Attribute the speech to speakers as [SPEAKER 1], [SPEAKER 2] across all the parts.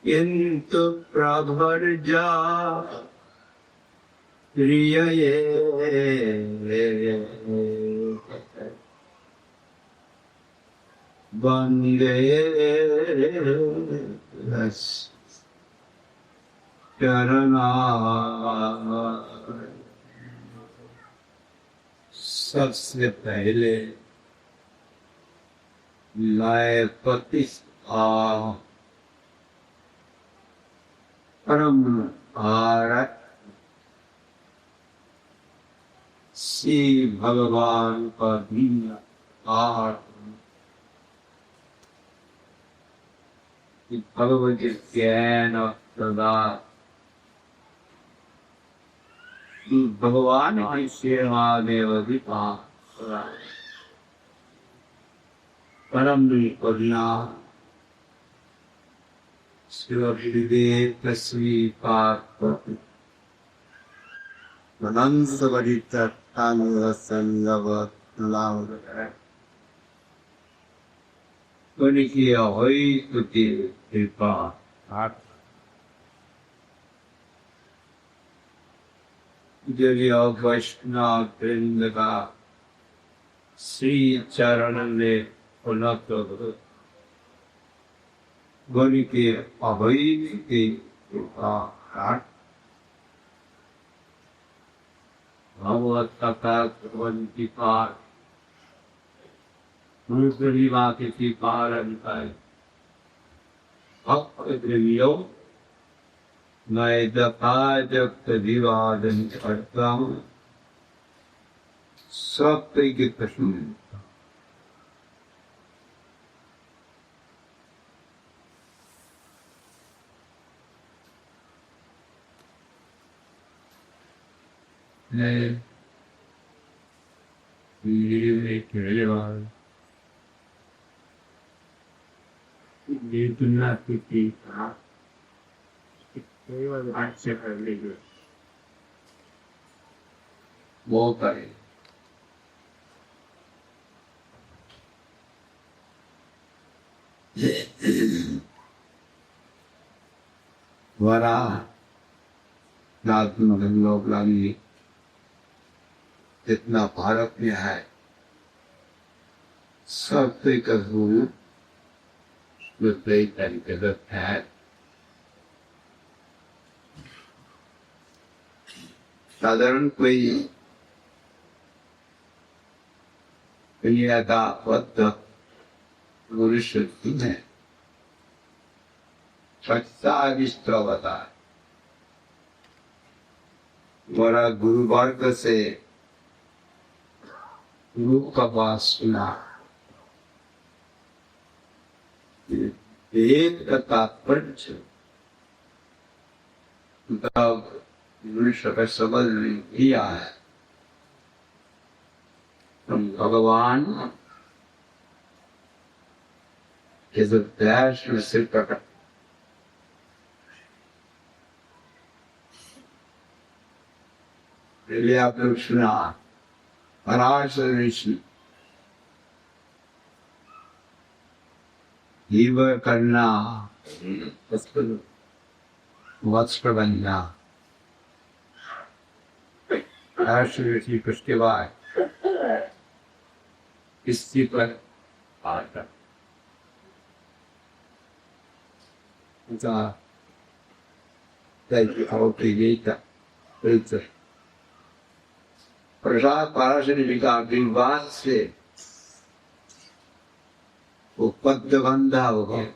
[SPEAKER 1] किन्तु प्रभर्जा प्रियये वन्दे चरणा सबसे पहले लय प्रतिष्ठा परम भारत श्री भगवान का दीन भगवत ज्ञान प्रदान भगवान की सेवा में परम करुणा शिवविवेक श्रीपाद अनंत वरित संगव उनकी अवैतुकी कृपा जय वैष्णव वृंद का श्री चरण में उन्नत गुण के अवैतुकी कृपा भगवत कथा की पार पूर्णिमा के पारण कर भक्त द्रव्यो मैं दपाजक्त विवादन करता हूँ सत्य के प्रश्न ये दुनिया की अच्छे करने के वो करे वरा लोग लानी जितना भारत में है सबसे कसूर है साधारण कोई दुनिया का बद्ध पुरुष है सच्चा बता मेरा गुरु वर्ग से गुरु का बात सुना एक तात्पर्य मनुष्य का समझ किया है भगवान के जो त्याग में सिर प्रकट पहले आप लोग सुना पराशर ऋषि जीव करना वस्त्र बनना पराशर ऋषि उसके बाद किसी पर आता प्रसाद पराशर का विवाद से वो पद्य बंधा हो गया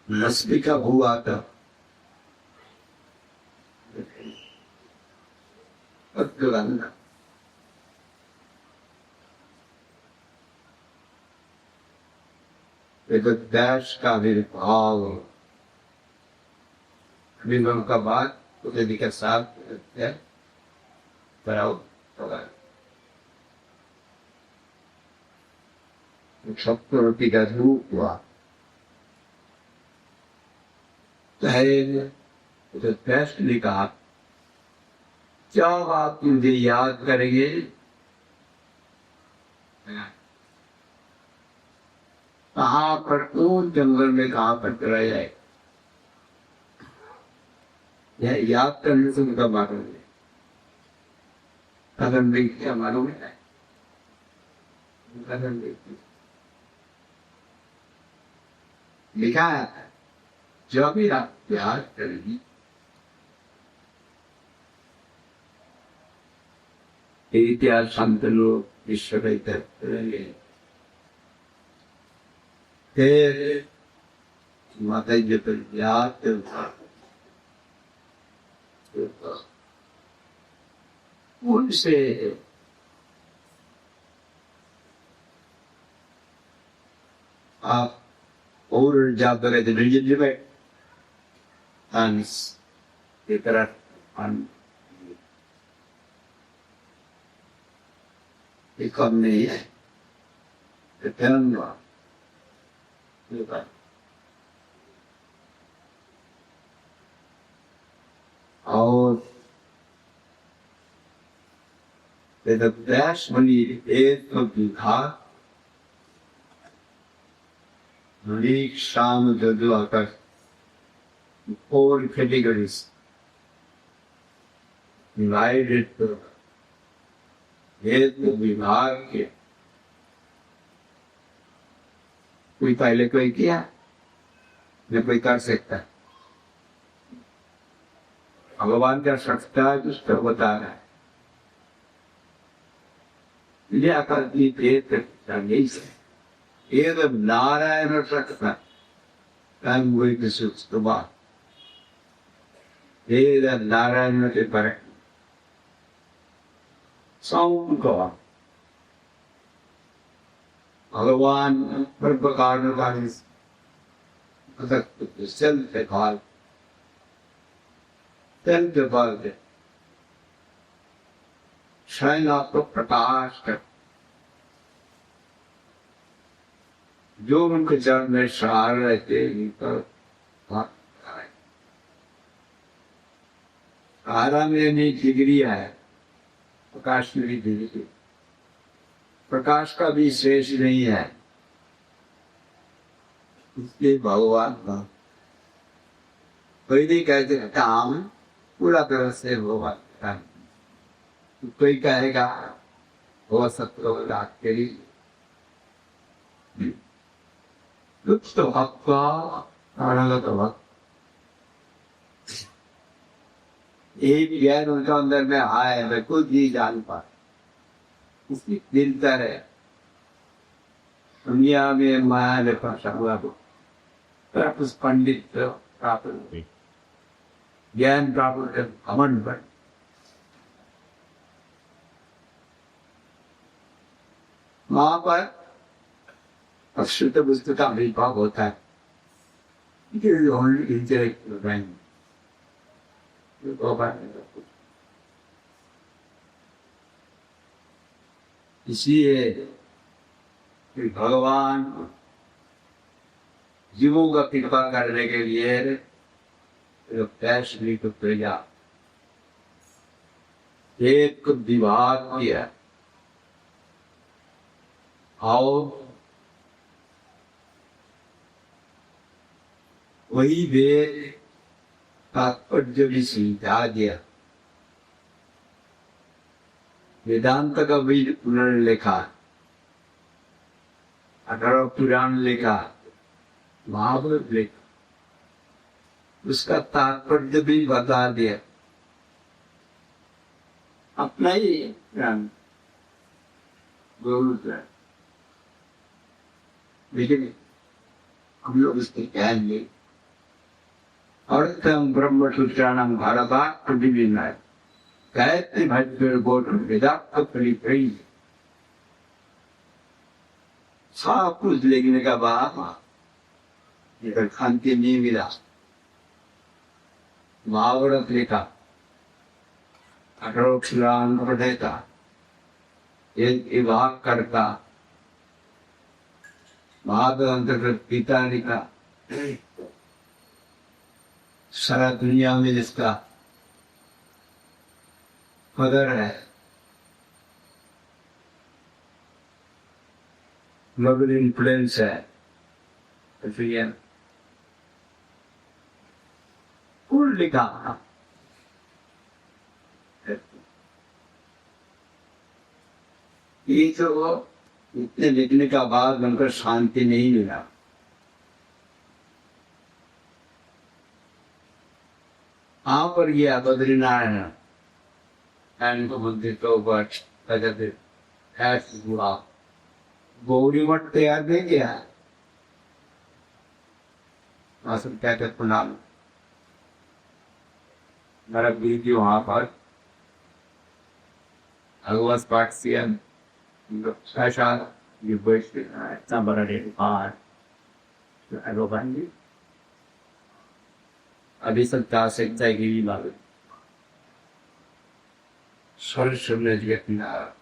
[SPEAKER 1] मस्तिका हुआ था पद्य बंधा देश का भाव विनम का बात उसे के साथ बराबर सप्तवर्ती का रूप हुआ। तो टेस्ट ने कहा, जब आप मुझे याद करेंगे कहाँ पर, कौन जंगल में कहाँ पर चला जाए, यह याद करने से उनका मालूम है। कदम देख क्या मालूम है, कदम देख लिखा है, जब भी आप याद करेंगी इतिहास संत लोग विश्व के करेंगे, फिर माता जी पर याद उनसे आप और जाते रहते रिलीजन में की तरफ कम नहीं है, और the best money is to be taught Greek, Sham, Jadua, 4 categories divided to विभाग के कोई पहले कोई किया न कोई कर सकता है। भगवान क्या सकता है उसको बता रहा है, नारायण सकता नारायण के पर भगवान हर प्रकार स्वयं आपको प्रकाश कर, जो उनके चरण में सहार रहते आरा में नहीं डिग्री है, प्रकाश में भी डिग्री, प्रकाश का भी शेष नहीं है, इसलिए भगवान का कोई नहीं कहते काम पूरा तरह से होगा, कोई कहेगा हो सत्य के लिए कुछ तो एक ज्ञान उनका अंदर में आए, मैं खुद ही जान पा, इसकी दिलता रहे दुनिया में माया ने फंसा हुआ उस पंडित प्राप्त ज्ञान प्राप्त घमंड पर वहां पर अशुद्ध वस्तु का विभाग होता है। इसलिए भगवान जीवों का कृपा करने के लिए फैसले को भेजा, एक विभाग किया और वही वेद तात्पर्य भी समझा दिया, वेदांत का भी पुनर्लेखा, 18 पुराण लिखा, महाभारत लिखा, उसका तात्पर्य भी बता दिया, अपना ही लेकिन हम लोग इसके ज्ञान ले अर्थम ब्रह्म सूत्राणाम भारत विभिन्न गायत्री भद्र गोट वेदांत परिप्रेय सब कुछ लिखने का बाद इधर शांति नहीं मिला, महाभारत लिखा, 18 पुराण पढ़ेगा, एक विभाग करता, महाभारत अंतर्गत गीता लिखा, सारा दुनिया में जिसका कदर है, ग्लोबल इन्फ्लुएंस है, कुल लिखा। ये तो इतने लिखने का बाद बनकर शांति नहीं मिला। हाँ, पर गया बद्रीनारायण and मंदिर के ऊपर गौरी मठ तैयार नहीं किया, आसन क्या कहते नाम, मेरा वीडियो वहां पर भगवत पाठ से ये बैठते इतना बड़ा अभी सकता सकता है कि बात सरस्वती जगन्ना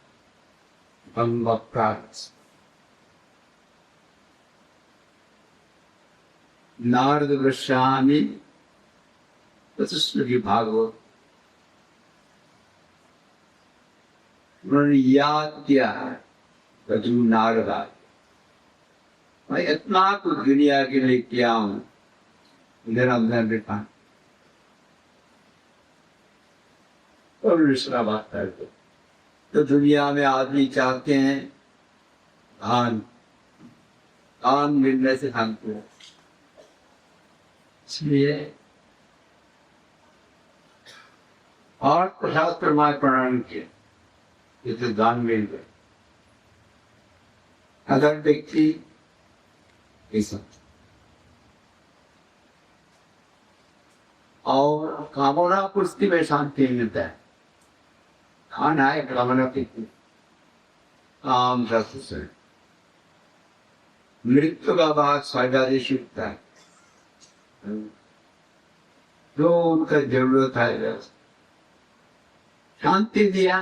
[SPEAKER 1] नारद गोस्वामी चतुस्मृति भागवत उन्होंने याद किया कदू नारदा, मैं इतना कुछ दुनिया के लिए किया हूँ, इधर अंदर देखा और दूसरा बात करते तो दुनिया में आदमी चाहते हैं धान, धान मिलने से थामते हैं, इसलिए और प्रसाद परमाय प्रणाम किए, ये तो दान मिल गए। अगर व्यक्ति ऐसा और कामना कुश्ती में शांति मिलता है, खाना है कामना की काम से मृत्यु का बाद स्वागत सीखता है, जो उनका जरूरत है शांति दिया।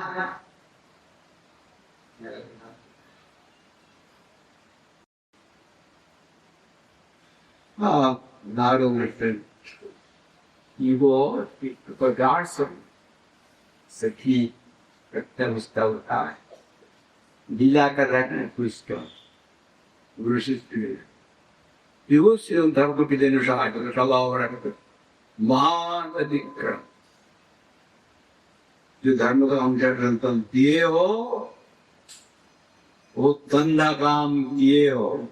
[SPEAKER 1] नारो वो प्रकार से सखी होता है, लीला कर रहे हैं पुष्ट धर्म के दिन महान अधिक्रम, जो धर्म का अंतर दिए हो वो तंदा काम किए हो,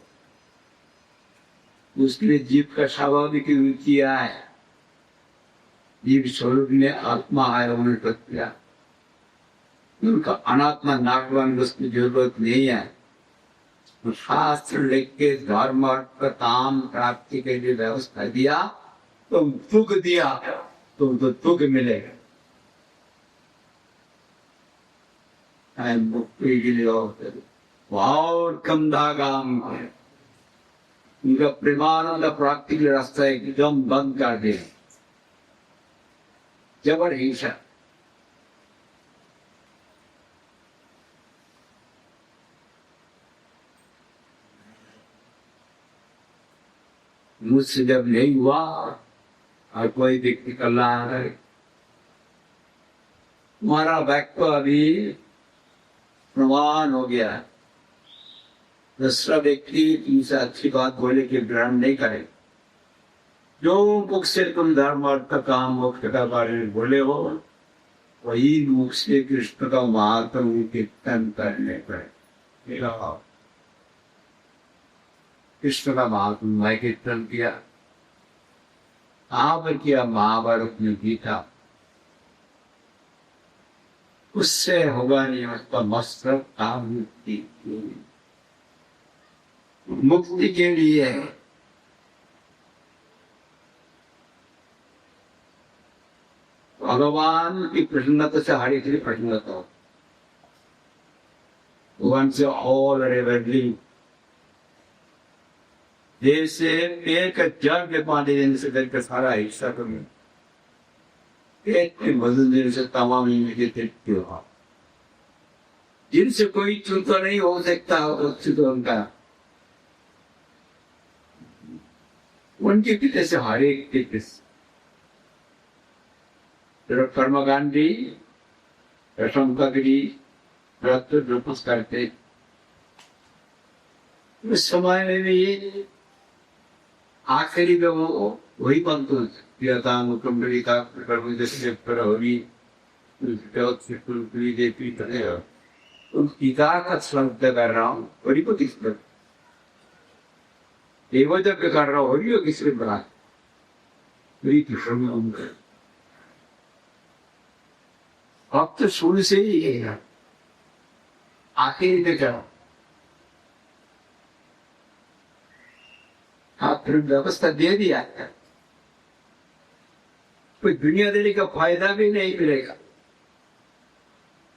[SPEAKER 1] उसके लिए जीव का स्वाभाविक रुचि है, जीव स्वरूप में आत्मा है, उन्हें प्रक्रिया उनका अनात्मा नागवान की जरूरत नहीं है। तो शास्त्र लिख के धर्म अर्थ काम प्राप्ति के लिए व्यवस्था दिया, तुम दुख दिया तुमको दुख मिलेगा, मुक्ति के लिए और कम दागाम उनका प्रेमानंद प्राप्ति के रास्ता एकदम बंद कर दे, जबर हिंसा। मुझसे जब नहीं हुआ और कोई व्यक्ति कर रहा है, हमारा वाक्य अभी प्रमाण हो गया है, दूसरा व्यक्ति तुमसे अच्छी बात बोले कि ग्रहण नहीं करे, जो मुख से तुम धर्म अर्थ काम मोक्ष का बारे में बोले हो वही मुख से कृष्ण का महात्म कीर्तन करने पर कृष्ण का महात्म मैं कीर्तन किया, कहाँ पर किया, महाभारत में गीता, उससे होगा नहीं, उसका मस्तक काम मुक्ति के लिए भगवान की प्रसन्नता से हर एक प्रसन्नता हो, भगवान से ऑल रेवरली जैसे पेड़ का जल के पानी देने से करके सारा हिस्सा करूँ, पेट में मदद देने से तमाम तृप्ति हो, जिनसे कोई चुनता नहीं हो सकता उससे तो उनका उनके कितने से हर एक कितने कर्मकांडी रसमकगिरी रत्न रूपस करते उस समय में भी आखिरी में वो वही पंक्ति पिता मुकुंडली का प्रभु जैसे प्रहरी देवी उन पिता का श्रद्ध कर रहा हूँ हरि को किस पर देवता पे कर रहा हूँ हरि को किस पर बना हरि कृष्ण भक्त सुन से ही है आखिरी में क्या आप फिर व्यवस्था दे दिया कोई दुनिया देने का फायदा भी नहीं मिलेगा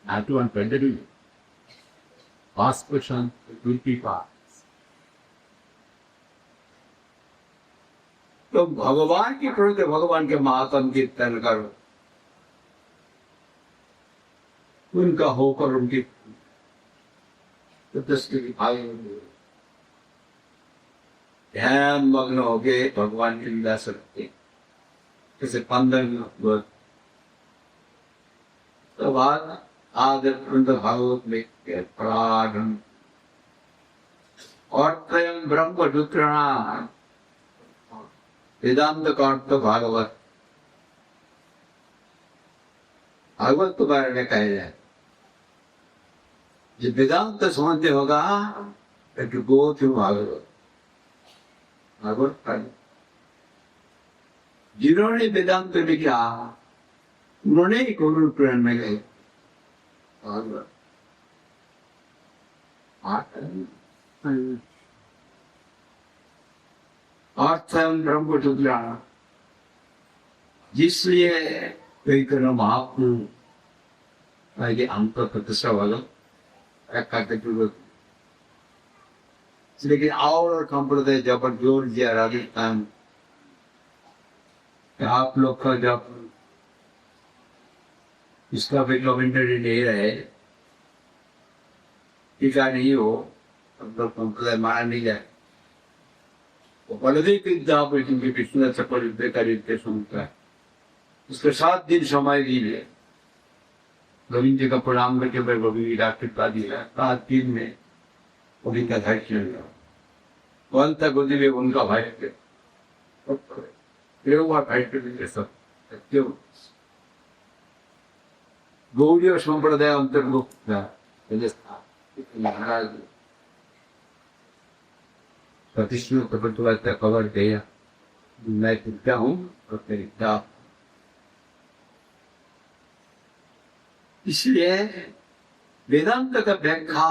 [SPEAKER 1] not to unfriended pass person will be pass तो भगवान की प्रति भगवान के महात्म कीर्तन करो उनका होकर उनकी ध्यान मग्न हो गए भगवान की लीला सकते जैसे 15 मिनट तो बाद आदर भागवत में प्राण और स्वयं ब्रह्म रुद्रणा वेदांत का अर्थ भागवत भागवत के बारे में कहा जाए जो वेदांत समझते होगा तो गो थी भागवत भागवत जिन्होंने वेदांत लिखा उन्होंने गुरु प्रेरण में गए ब्रह्म रुद्रा जिसलिए कई करो महात्मा अंत प्रतिष्ठा वालों लेकिन और संप्रदाय जब जोर दिया राजस्थान आप लोग का जब इसका भी कमेंटरी नहीं रहे टीका नहीं हो तब तक संप्रदाय माना नहीं जाए वो बलदेव की विष्णु चक्कर युद्ध का युद्ध सुनता है उसके 7 दिन समय दिए गोविंद जी का प्रणाम करके मैं गोविंद कृपा दिया 7 दिन में गोविंद का भाई चल रहा गोदी में उनका भाई भाई सब क्यों गौड़ीय संप्रदाय अंतर्भुक्त महाराज प्रतिष्ठित प्रभुत्व खबर दिया मैं दिखता हूँ और दिखता इसलिए वेदांत का व्याख्या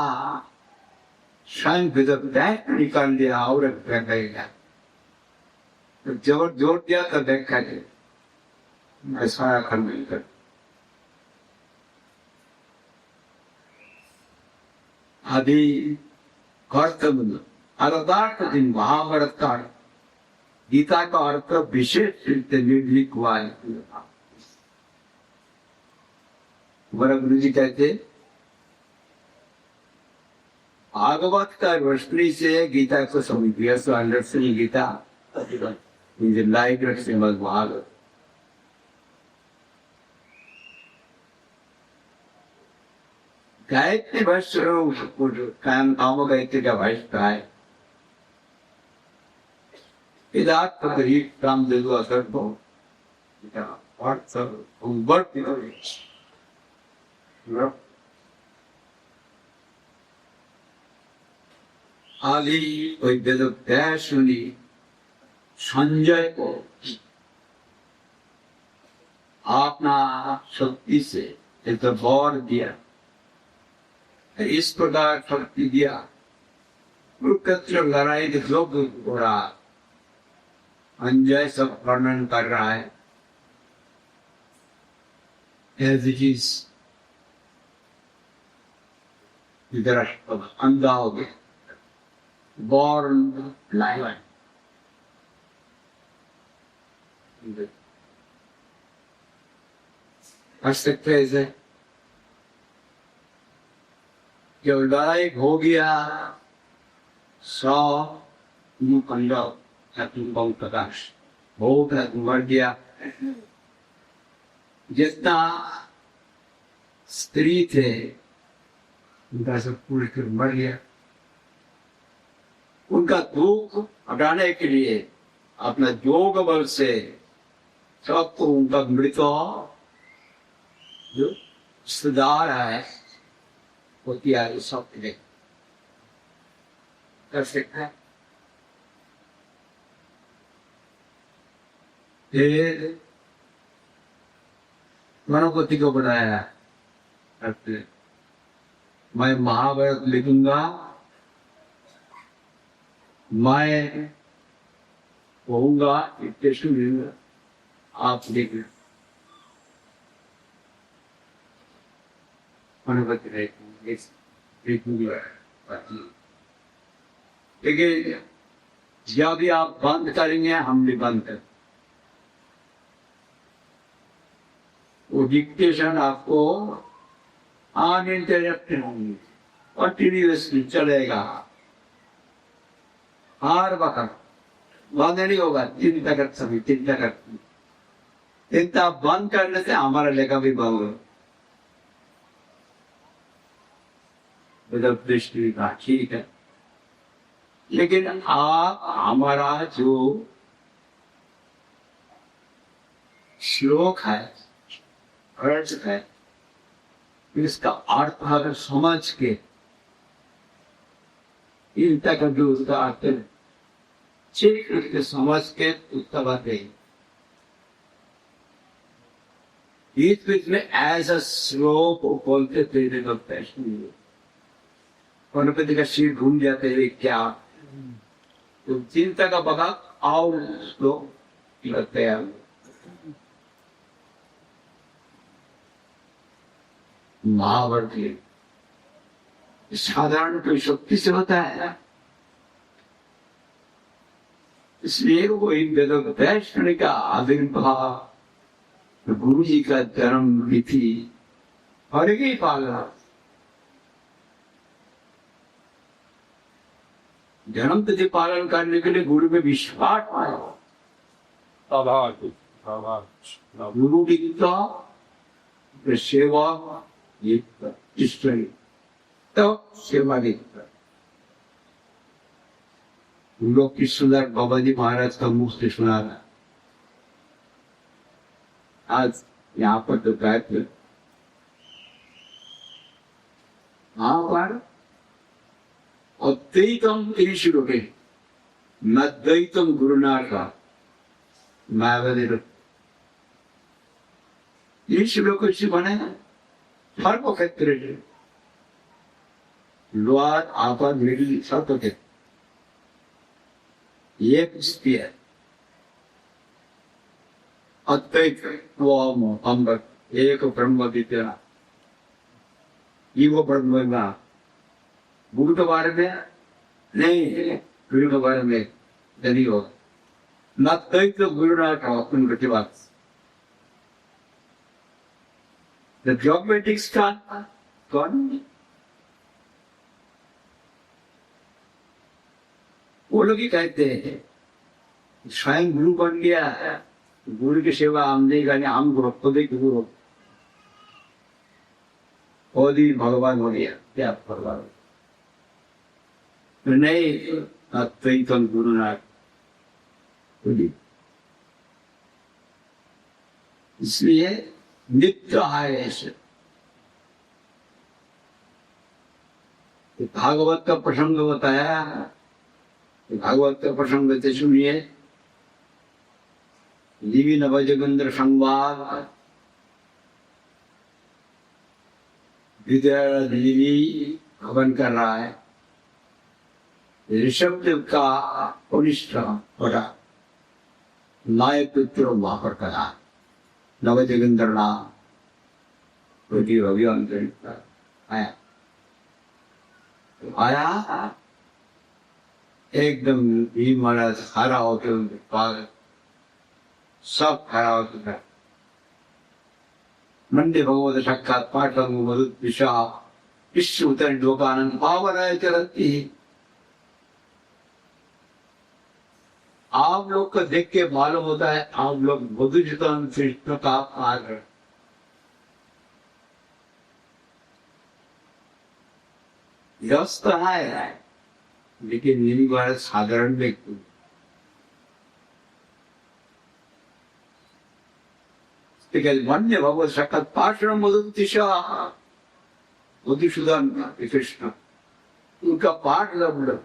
[SPEAKER 1] स्वयं वेद निकाल दिया और व्याख्या जब जोर दिया तो व्याख्या ऐसा खंड कर आदि कर्तव्य अर्थ दिन महाभारत का गीता का अर्थ विशेष रूप से निर्लिख हुआ है हमारा गुरु जी कहते भागवत का रोशनी से गीता को समझ गया so understand Gita in the light of Srimad Bhagavatam. Gayatri भाष्य काम गायत्री का भाष्य है इदात गरीब काम दे दो असर को और सब बढ़ती आदि कोई वेद सुनी संजय को अपना शक्ति से एक वर दिया इस प्रकार शक्ति दिया कुरुक्षेत्र लड़ाई के लोग घोड़ा अंजय सब वर्णन कर रहा है as it is इधर अंधा हो गया born blind है जब लड़ाई हो गया 100 पंजाब तुम प्रकाश बहुत बढ़ गया। जितना स्त्री थे उनका सब पूरी कर मर गया। उनका दुख हटाने के लिए अपना योग बल से सबको उनका मृत जो रिश्तेदार है वो त्याग सब कर सकता है। फिर मनोपति को बनाया, मैं महाभारत लिखूंगा, मैं कहूंगा इतने आप लिख। लेकिन जब भी आप बंद करेंगे हम भी बंद करें। वो डिक्टेशन आपको अनइंटरप्टेड होंगे, कंटिन्यूअसली चलेगा हर वक्त, बंद नहीं होगा। चिंता कर सभी चिंता करती, चिंता बंद करने से हमारा लेखा भी बंद हो। दृष्टि का ठीक है, लेकिन आप हमारा जो श्लोक है अर्थ है इसका अर्थ अगर समझ के इनका कभी उसका अर्थ ठीक करके समझ के उसका बात है। इस बीच में ऐसा श्लोक बोलते थे गणपति का सिर घूम जाते हैं क्या, तो चिंता का बगा और श्लोक लगते हैं। महाभारत साधारण कोई शक्ति से होता है, इसलिए वो इन वेदों वैष्णव का आविर्भाव, गुरु जी का जन्म तिथि हर ही पालना, जन्म तिथि पालन करने के लिए गुरु में विश्वास पाया। गुरु गीता सेवा तो सेवा लोग की सुंदर बाबा जी महाराज का मुख से सुना रहा। आज यहाँ पर तो कहते हाँ पर अद्वैतम ईश्वरों न द्वैतम गुरुनाथ मायावती ईश्वरों को इसी बने हर को कहते लोहार आपात मिडिल सब तो कहते ये स्थिति है। अद्वैत अमृत एक ब्रह्म विद्या वो ब्रह्म गुरु के बारे में नहीं, गुरु के बारे में नहीं होगा न द्वैत गुरु ना उनकी बात। The dogmatic start gone. वो लोग ही कहते हैं स्वयं गुरु बन गया, गुरु की सेवा हम नहीं करनी, हम गुरु खुद ही गुरु खुद ही भगवान हो गया। क्या भगवान नहीं अद्वैतम गुरुनाथ। इसलिए नित्य है ऐसे। भागवत का प्रसंग बताया, भागवत का प्रसंग देते सुनिए। दिव्य नवजोगिंद्र संवाद, विद्यादेवी हवन कर रहा है। ऋषभ देव का कनिष्ठ बड़ा नायक पुत्र वहां पर करा नवजोगिंद्र नाम आया आया एकदम ही महाराज खड़ा होते उनके पास सब खड़ा होते थे। मंडे भगवत साक्षात पाठंग मरुद विषा विश्व उतर लोकानंद पावनाय चलती। आप लोग को देख के मालूम होता है आप लोग मधुसूदन कृष्ण का आदर व्यस्त है, लेकिन निर्वाण साधारण व्यक्ति वन्य भगवत साक्षात पार्षण मधुसूदन कृष्ण उनका पाठ लग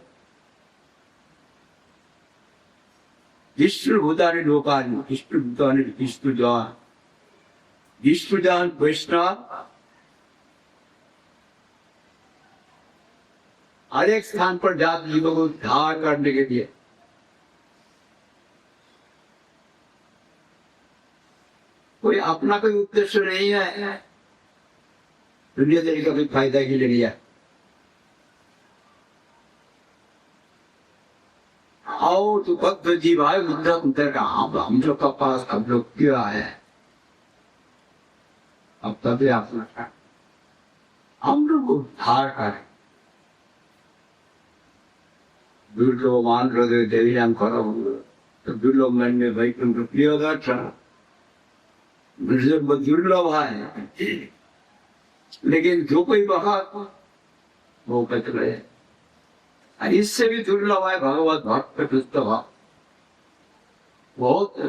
[SPEAKER 1] विष्णुभूतानि लोकानि विष्णुभूतानि विष्णुजान वैष्णव हर एक स्थान पर जात जीवों को उद्धार करने के लिए कोई अपना कोई उद्देश्य नहीं है, दुनियादारी का कोई फायदा के लिए नहीं है। आओ तो भक्त जी भाई उधर का हम लोग का पास हम लोग क्यों आए हैं, अब तभी अपना हम लोग उद्धार करें। दुर्लो मान हृदय देवी नाम करो तो दुर्लो मन में भाई तुम प्रिय दर्शन दुर्लभ है, लेकिन जो कोई बहा वो कच रहे। इससे भी दुर्लभ है भगवत भक्त पुस्तक बहुत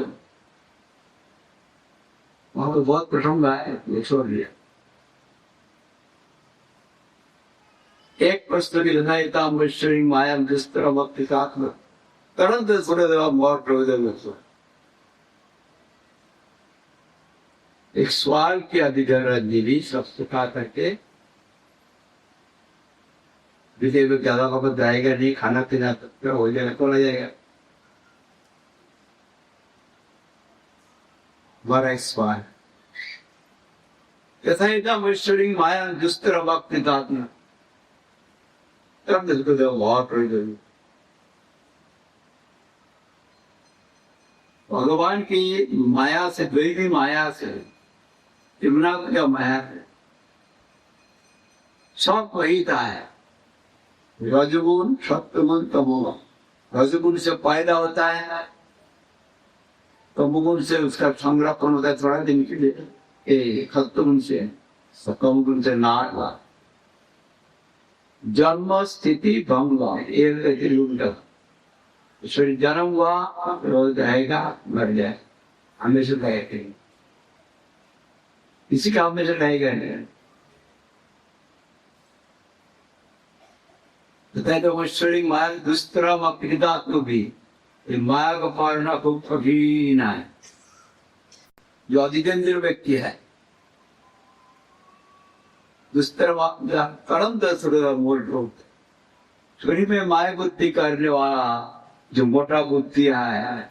[SPEAKER 1] वहां तो बहुत प्रसंग है, ये छोड़ दिया। एक प्रश्न की लदायता मश्री माया दुस्तर भक्ति सात्म तुरंत सुने देवा मोर प्रवेदन। एक सवाल की अधिकार देवी सबसे कहा करके विजय में ज्यादा वक्त जाएगा नहीं, खाना पीना हो जाएगा तो आ जाएगा। बड़ा एक सवाल यथा मश्री माया दुस्तर भक्ति सात्म भगवान की माया से द्वैती माया से यमुना क्या माया है, सब वही था है। रजगुण सत्वगुण तमोगुण, रजगुण से पैदा होता है, तमोगुण से उसका संरक्षण होता है थोड़ा दिन के लिए, सत्वगुण से तमोगुण से नाश जन्म स्थिति भंग शरीर जन्म हुआ रोज रहेगा मर जाए, हमेशा रहेगा, किसी का हमेशा रहेगा नहीं। तो शरीर माया दुष्तरम अपीड़ितात्म भी माया का पालना खूब कठिन है। जो अधिकेंद्र व्यक्ति है शरीर में माया बुद्धि करने वाला जो मोटा बुद्धि है,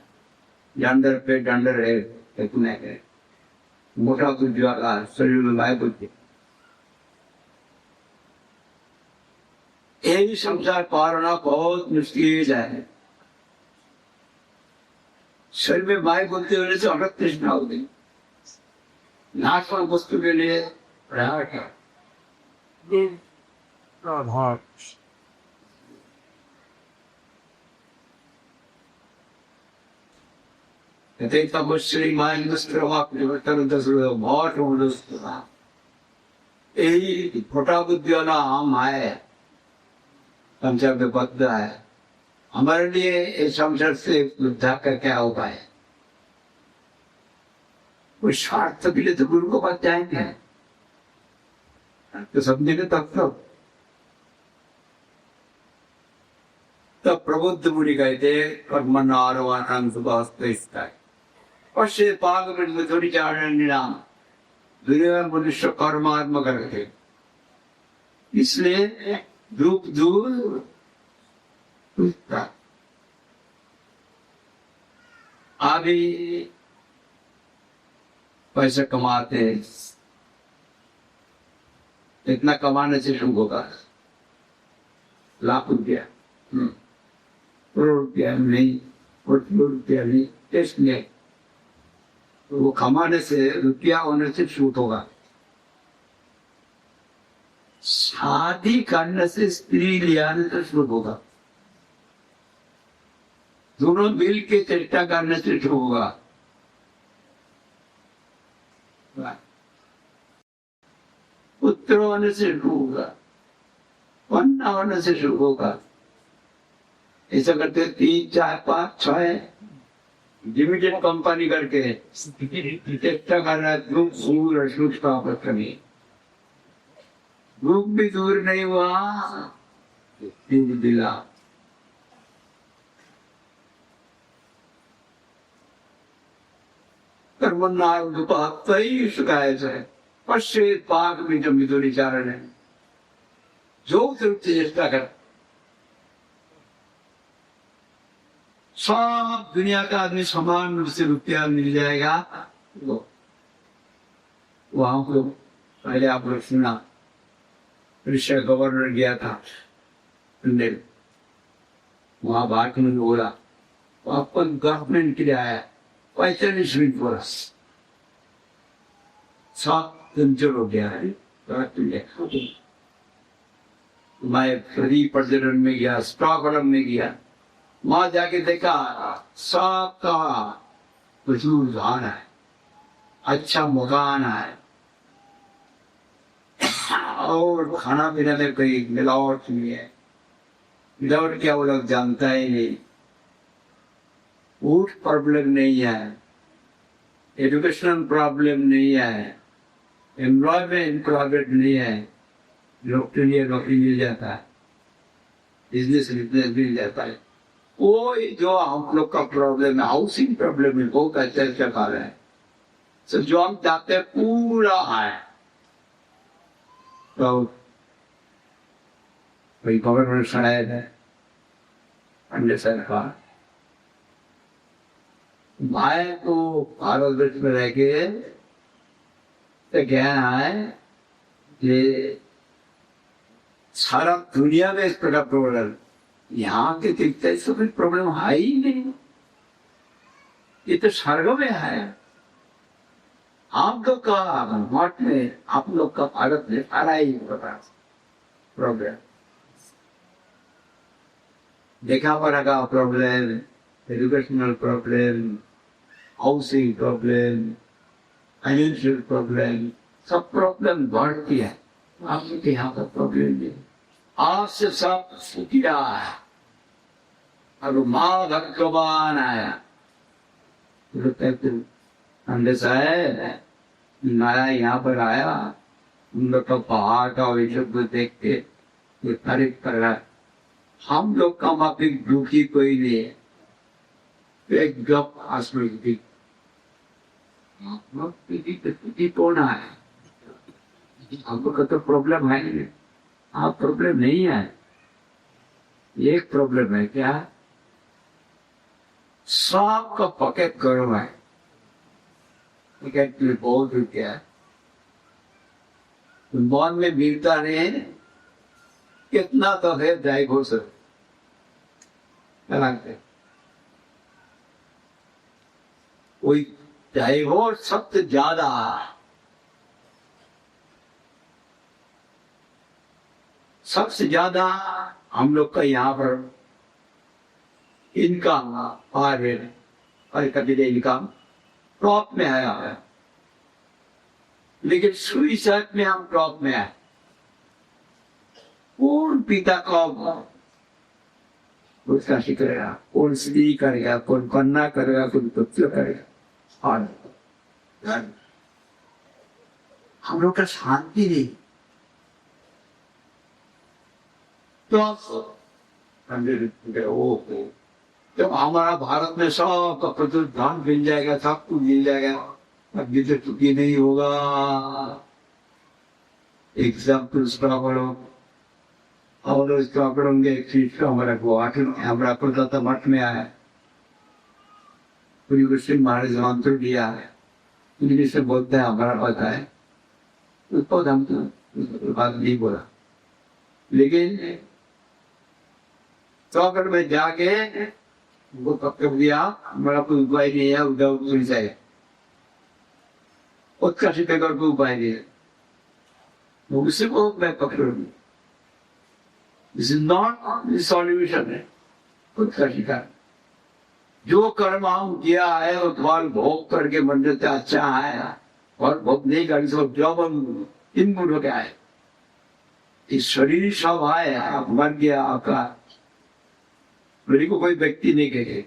[SPEAKER 1] डंडर पे डंडर है, मोटा बुद्धि वाला शरीर में माया बुद्धि, यही संसार पालना बहुत मुश्किल है। शरीर में माया बुद्धि होने से अनंत तृष्णा हो गई, नाशवान वस्तु के लिए प्रयास है। छोटा बुद्धि वाला हम है, संसार में बद्ध है, हमारे लिए इस संसार से उद्धार का क्या उपाय है? कोई स्वार्थ के लिए तो गुरु को पास जाएंगे तो समझेंगे तब प्रबुद्ध मुनि कहते कर्मण्येवाधिकारस्ते सुभाषितः पश्ये पागवृत्तिचारणिणाम दुर्योधन मनुष्य कर्मात्मक करते। इसलिए धूप दूर अभी पैसे कमाते, इतना कमाने से शुभ होगा, लाख रुपया करोड़ रुपया नहीं, रुपया नहीं, टेस्ट नहीं, तो वो कमाने से रुपया होने से छूट होगा। शादी करने से स्त्री ले आने से शुभ होगा। दोनों मिल के चेष्टा करने से शुरू होगा। पुत्र होने से शुरू होगा, पन्ना होने से शुरू होगा। ऐसा करते 3, 4, 5, 6 लिमिटेड कंपनी करके चेष्टा कर रहा है ग्रुप सूर और सूच का आपस कमी। ग्रुप भी दूर नहीं हुआ, दिला कर्मन्नायुपहत्तैः सुखाय पश्चेत् पाकमिदं विदुरिचारणे। जो तृप्ति चेष्टा कर, सब दुनिया का आदमी समान रूप से रुपया मिल जाएगा। वहां को पहले आप लोग सुना, ऋषि गवर्नर गया था, वहां बात में बोला अपन गवर्नमेंट के लिए आया, 45 मिनट बोला, 7 दिन हो गया है। मैं फ्री पर्यटन में गया, स्टॉकहोल्म में गया, वहां जाके देखा सबका प्रचुर धान है, अच्छा मकान है, और खाना पीने में कोई मिलावट नहीं है। मिलावट क्या वो लोग जानता ही नहीं। फूड प्रॉब्लम नहीं है, एजुकेशनल प्रॉब्लम नहीं है, एम्प्लॉयमेंट प्रॉब्लम नहीं है, नौकरी मिल जाता है, बिजनेस मिल जाता है। वो जो हम लोग का प्रॉब्लम है, हाउसिंग प्रॉब्लम है, वो का चर्चा कर रहे हैं। तो जो हम चाहते हैं पूरा है, तो कोई गवर्नमेंट शायद है अन्य सरकार भाई को भारत देश में रह के तो क्या है कि सारा दुनिया में इस प्रकार प्रॉब्लम, यहाँ के दिखते है तो फिर प्रॉब्लम है ही नहीं। ये तो स्वर्ग में है। आप लोग का मठ में, आप लोग का भारत में सारा ही प्रॉब्लम, देखा पड़ा का problem, educational problem, housing problem, financial problem, सब प्रॉब्लम बढ़ती है। आपके यहाँ का प्रॉब्लम नहीं, आपसे सब सुखिया है और माँ भगवान आया। अंदर साहब नया यहाँ पर आया, उन लोग का पहाड़ का विषय को देख के ये तारीफ कर रहा है। हम लोग का माफी दुखी कोई नहीं है, एक गप आसमान की कौन है, हमको का तो प्रॉब्लम है नहीं। आप प्रॉब्लम नहीं है, एक प्रॉब्लम है क्या, सबका पॉकेट गर्म है, पॉकेट में बहुत रुपया है, मन में मिलता नहीं, कितना तो है जाए हो सर कोई चाहे हो सबसे ज्यादा सबसे ज्यादा हम लोग का यहाँ पर इनकम और कभी इनकम टॉप में आया है, लेकिन सुइसाइड में हम टॉप में आए। कौन पिता का उसका करेगा, कौन स्त्री करेगा, कौन कन्या करेगा, कौन पुत्र करेगा। और हम लोग का शांति नहीं, तो जब हमारा भारत में सब का प्रचुर धन मिल जाएगा, सब कुछ मिल जाएगा, अब ये तो चुकी नहीं होगा। एग्जाम्पल पढ़ो, और उसका पढ़ोगे एक चीज का हमारा गुवाहाटी हमारा प्रदाता मठ में आया, पूरी मुस्लिम महाराज मंत्र दिया है, इंग्लिश से बोलते हैं, हमारा पता है, उसको हम तो बात नहीं बोला। लेकिन चौकट में जाके वो पकड़ दिया, हमारा कोई उपाय नहीं है, उधर सुन जाए उसका शिकायत को उपाय नहीं है, उसे को मैं पकड़ूंगी। This is not the solution है, खुद का शिकार। जो कर्म हम किया है वो फल भोग करके मन देते अच्छा है, और भोग नहीं करके सब जब हम इनपुट हो गया है, इस शरीर सब है, आप मर गया आपका, मेरे को कोई व्यक्ति नहीं कहे,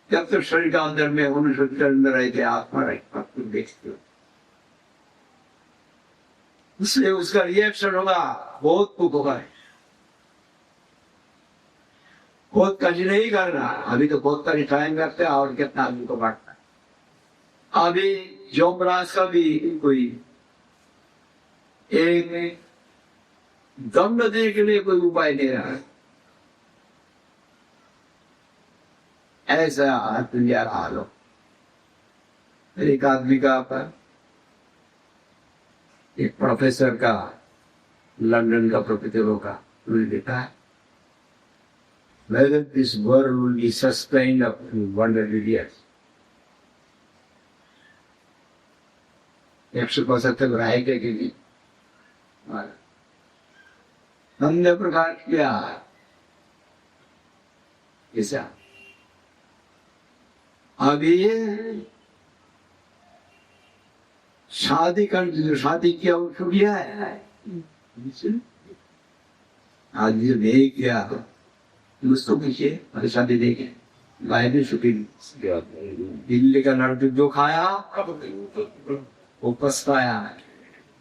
[SPEAKER 1] जब तक शरीर का अंदर में मनुष्य के अंदर रहते आत्मा रहते आप तुम देखते हो, इसलिए उसका रिएक्शन होगा, बहुत दुख होगा, बहुत कठिन नहीं करना, अभी तो बहुत कठिन टाइम करते हैं और कितना आदमी को बांटना है। अभी यमराज का भी कोई एक दंड देने के लिए कोई उपाय नहीं रहा, ऐसा दुनिया का हाल हो। एक आदमी का पर एक प्रोफेसर का, लंदन का प्रोफेसर का, उन्होंने लिखा है whether this world will be sustained up to 100 years. 175 रहेगा कि नहीं, अन्य प्रकार क्या ऐसा अभी शादी कर, जो शादी किया वो छूट गया है, आज जो नहीं किया दोस्तों पीछे अरे शादी देखे गाय भी छुपी, दिल्ली का लड्डू जो खाया वो पछताया,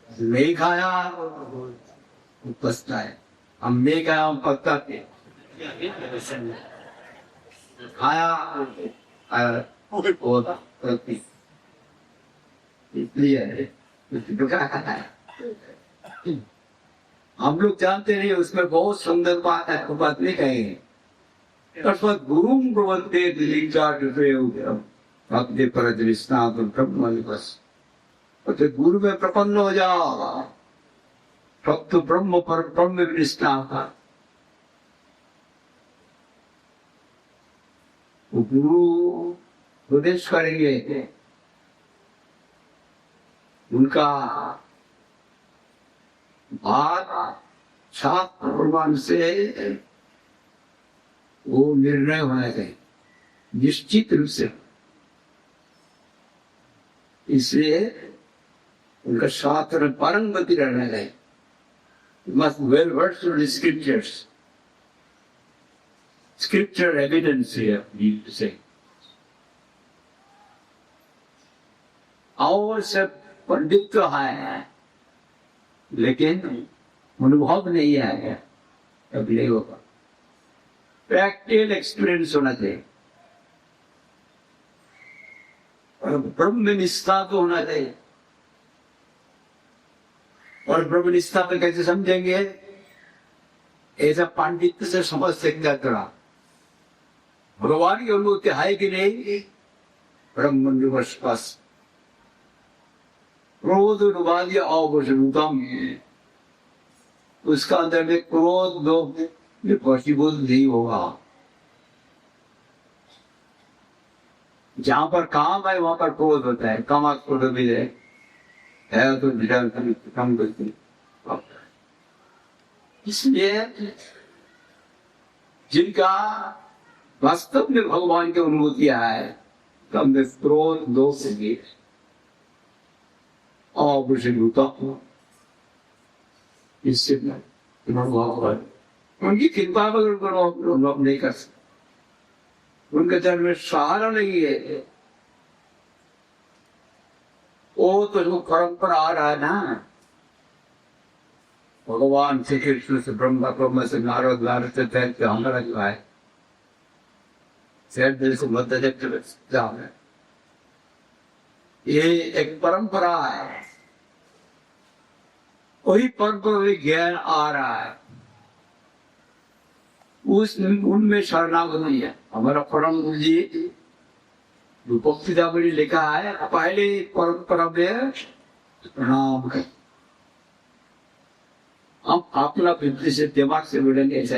[SPEAKER 1] नहीं खाया वो पछताया, हम नहीं खाया हम पछताते, खाया इसलिए हम लोग जानते नहीं उसमें बहुत सुंदर बात है, तो बात नहीं कहेंगे। गुरु प्रवंते भक्ति पर गुरु में प्रपन्न हो जाओ, भक्त ब्रह्म पर ब्रह्म निष्ठा का गुरु उपदेश करेंगे, उनका बात शास्त्र प्रमाण से वो निर्णय होना चाहिए निश्चित रूप से, इसलिए उनका शास्त्र परंगति रहना चाहिए, must well versed in scriptures, scripture evidence से और सब पंडित तो है लेकिन अनुभव नहीं है, कभी नहीं होगा, प्रैक्टिकल एक्सपीरियंस होना चाहिए, और ब्रह्म निष्ठा तो होना चाहिए। और ब्रह्म निष्ठा में कैसे समझेंगे, ऐसा पांडित्य से समझ सकता तरह भगवान की अनुभूति है कि नहीं, ब्रह्म निवस्पस क्रोध अनुवादी अवशुद्धम, उसका अंदर में क्रोध लोभ पॉसिबल नहीं होगा, जहां पर काम है वहां पर क्रोध होता है, काम क्रोध भी है तो कम करती, इसलिए जिनका वास्तव में भगवान की अनुभूतियां है कम क्रोध दोष भी इससे उनकी कृपा बगैर अनुभव नहीं कर सकते, उनके चरण में सहारा नहीं है, वो तो जो परंपरा आ रहा है ना, भगवान श्री कृष्ण से ब्रह्मा से नारद से दैत्य हमारा जो है दिल से मध्य, ये एक परंपरा है, वही परंपरा ज्ञान आ रहा है, उनमें शरणागति है। हमारा परम गुरु जी रूपोक्तिदावली लिखा है, पहले परंपरा में प्रणाम कर, हम अपना बुद्धि से दिमाग से बोलेंगे ऐसा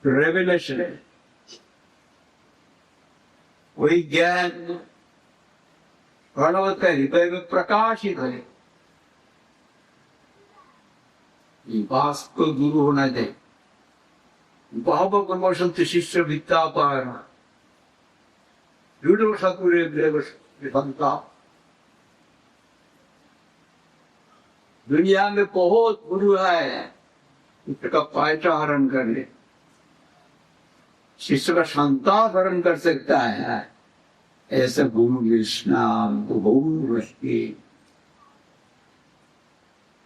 [SPEAKER 1] रेवलेशन, वही ज्ञान भगवत का हृदय में प्रकाशित है, वास्तव गुरु होना चाहिए, बहवो कर्मसंति शिष्य विद्यापार जुड़ो सतुरे विभंता। दुनिया में बहुत गुरु है उसका पायटा हरण करने, शिष्य का संताप हरण कर सकता है, ऐसा गुरु विष्णाम बहुत।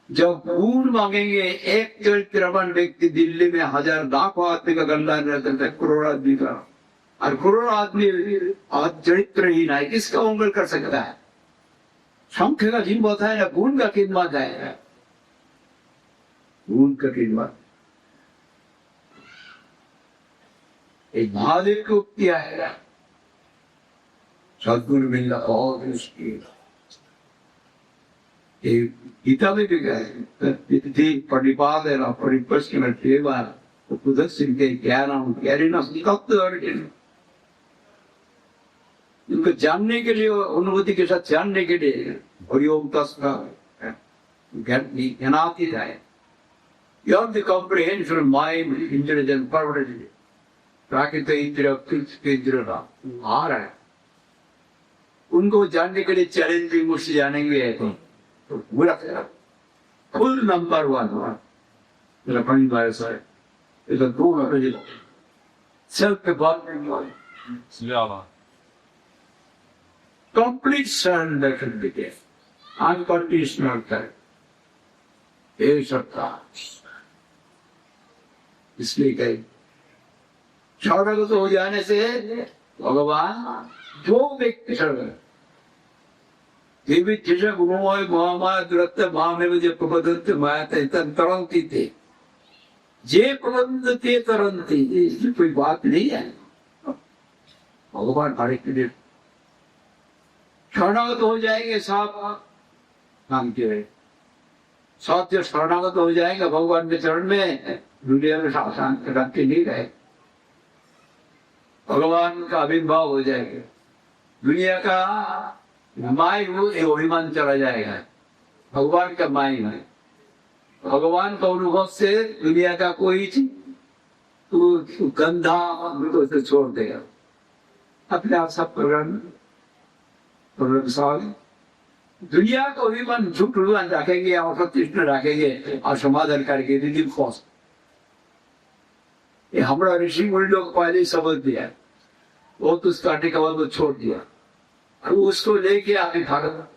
[SPEAKER 1] जब पूर्ण मांगेंगे, एक चरित्रवान व्यक्ति दिल्ली में 1000 लाखों आदमी का गल्ला रहता था, करोड़ आदमी का, और करोड़ आदमी चरित्रहीन है, किसका मंगल कर सकता है? संख्या का कीमत है ना गुण का कीमत है? गुण का कीमत एक महादेव को किया है, सदगुरु मिलना बहुत मुश्किल। गीता में भी गए परिपादन परिपश्चिम सेवा उपदर्शन ज्ञान ज्ञानिना उनको जानने के लिए, अनुभूति के साथ जानने के लिए हरिओम तस्का ज्ञानातीत है। You have the comprehension of mind, intelligence, permanently. प्राकृतिक इंद्रिय आ रहा है, उनको जानने के लिए चैलेंजिंग मुझसे जानेंगे तो पूरा फुल नंबर 1 मेरा पॉइंट बाय साइड इधर 2 सेल्फ पे बात नहीं, कंप्लीट सरेंडर कर देते अनकंडीशनल कर ये सकता। इसलिए कहीं शरणागत हो जाने से भगवान जो व्यक्ति शरण गुरुमय महामाया दुरत्त महामेव जे प्रबंधत माया तरंती थे, जे प्रबंधते तरंती, इसमें कोई बात नहीं है। भगवान हरे के लिए शरणागत हो जाएंगे, साथ नाम के साथ जो शरणागत हो जाएंगे भगवान के चरण में, दुनिया में शासन करते नहीं रहे, भगवान का आविर्भाव हो जाएगा, दुनिया का माई वो अभिमान चला जाएगा, भगवान का माई है। भगवान का अनुभव से दुनिया का कोई तो गंधा तो छोड़ देगा, अपने आप सब प्रोग्राम दुनिया को अभिमान झूठ रखेंगे और कृष्ण रखेंगे और समाधान करके रिलीफ कॉस्ट। ये हमारा ऋषि मुनि लोग पहले ही समझ दिया, वो तो काटने के बाद वो छोड़ दिया, अब उसको लेके आगे भारत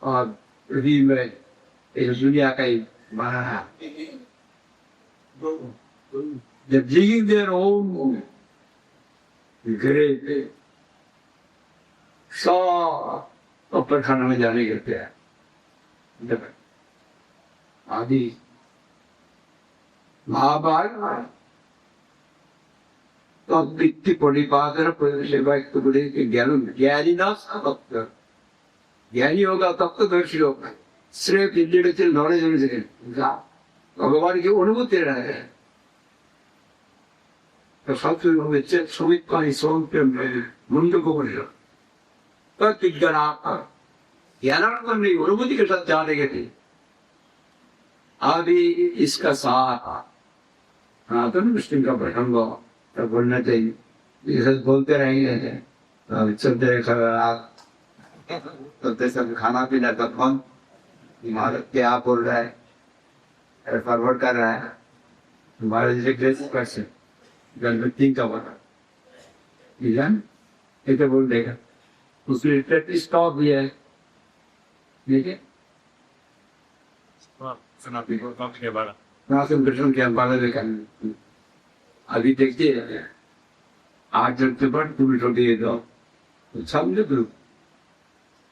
[SPEAKER 1] और में दुनिया का ही बना जब digging their own grave ऊपर खाना में जाने के तैयार आदि महाभारत तो व्यक्ति परिपादन ज्ञानी होगा तब तो दर्शी होगा, सिर्फ इंटेलेक्चुअल नॉलेज होने से भगवान की अनुभूति रहे तो सबसे सुमित का ही सोम के मुंड को बोले ज्ञानात्मक नहीं अनुभूति के साथ जाने के थे। अभी इसका साथ सनातन मुस्लिम का प्रसंग तो बोलना चाहिए, ये बोलते रहेंगे चलते चलते सब खाना पीना का फोन भारत क्या बोल रहा है, फॉरवर्ड कर रहा है हमारे जैसे ग्रेस पर्सन गणपति का बता ये तो बोल देगा, उसमें स्टॉक भी है, ठीक है कृष्ण के बारे में अभी देखिए 8 अक्टूबर पूरी छोटी दो समझे ग्रुप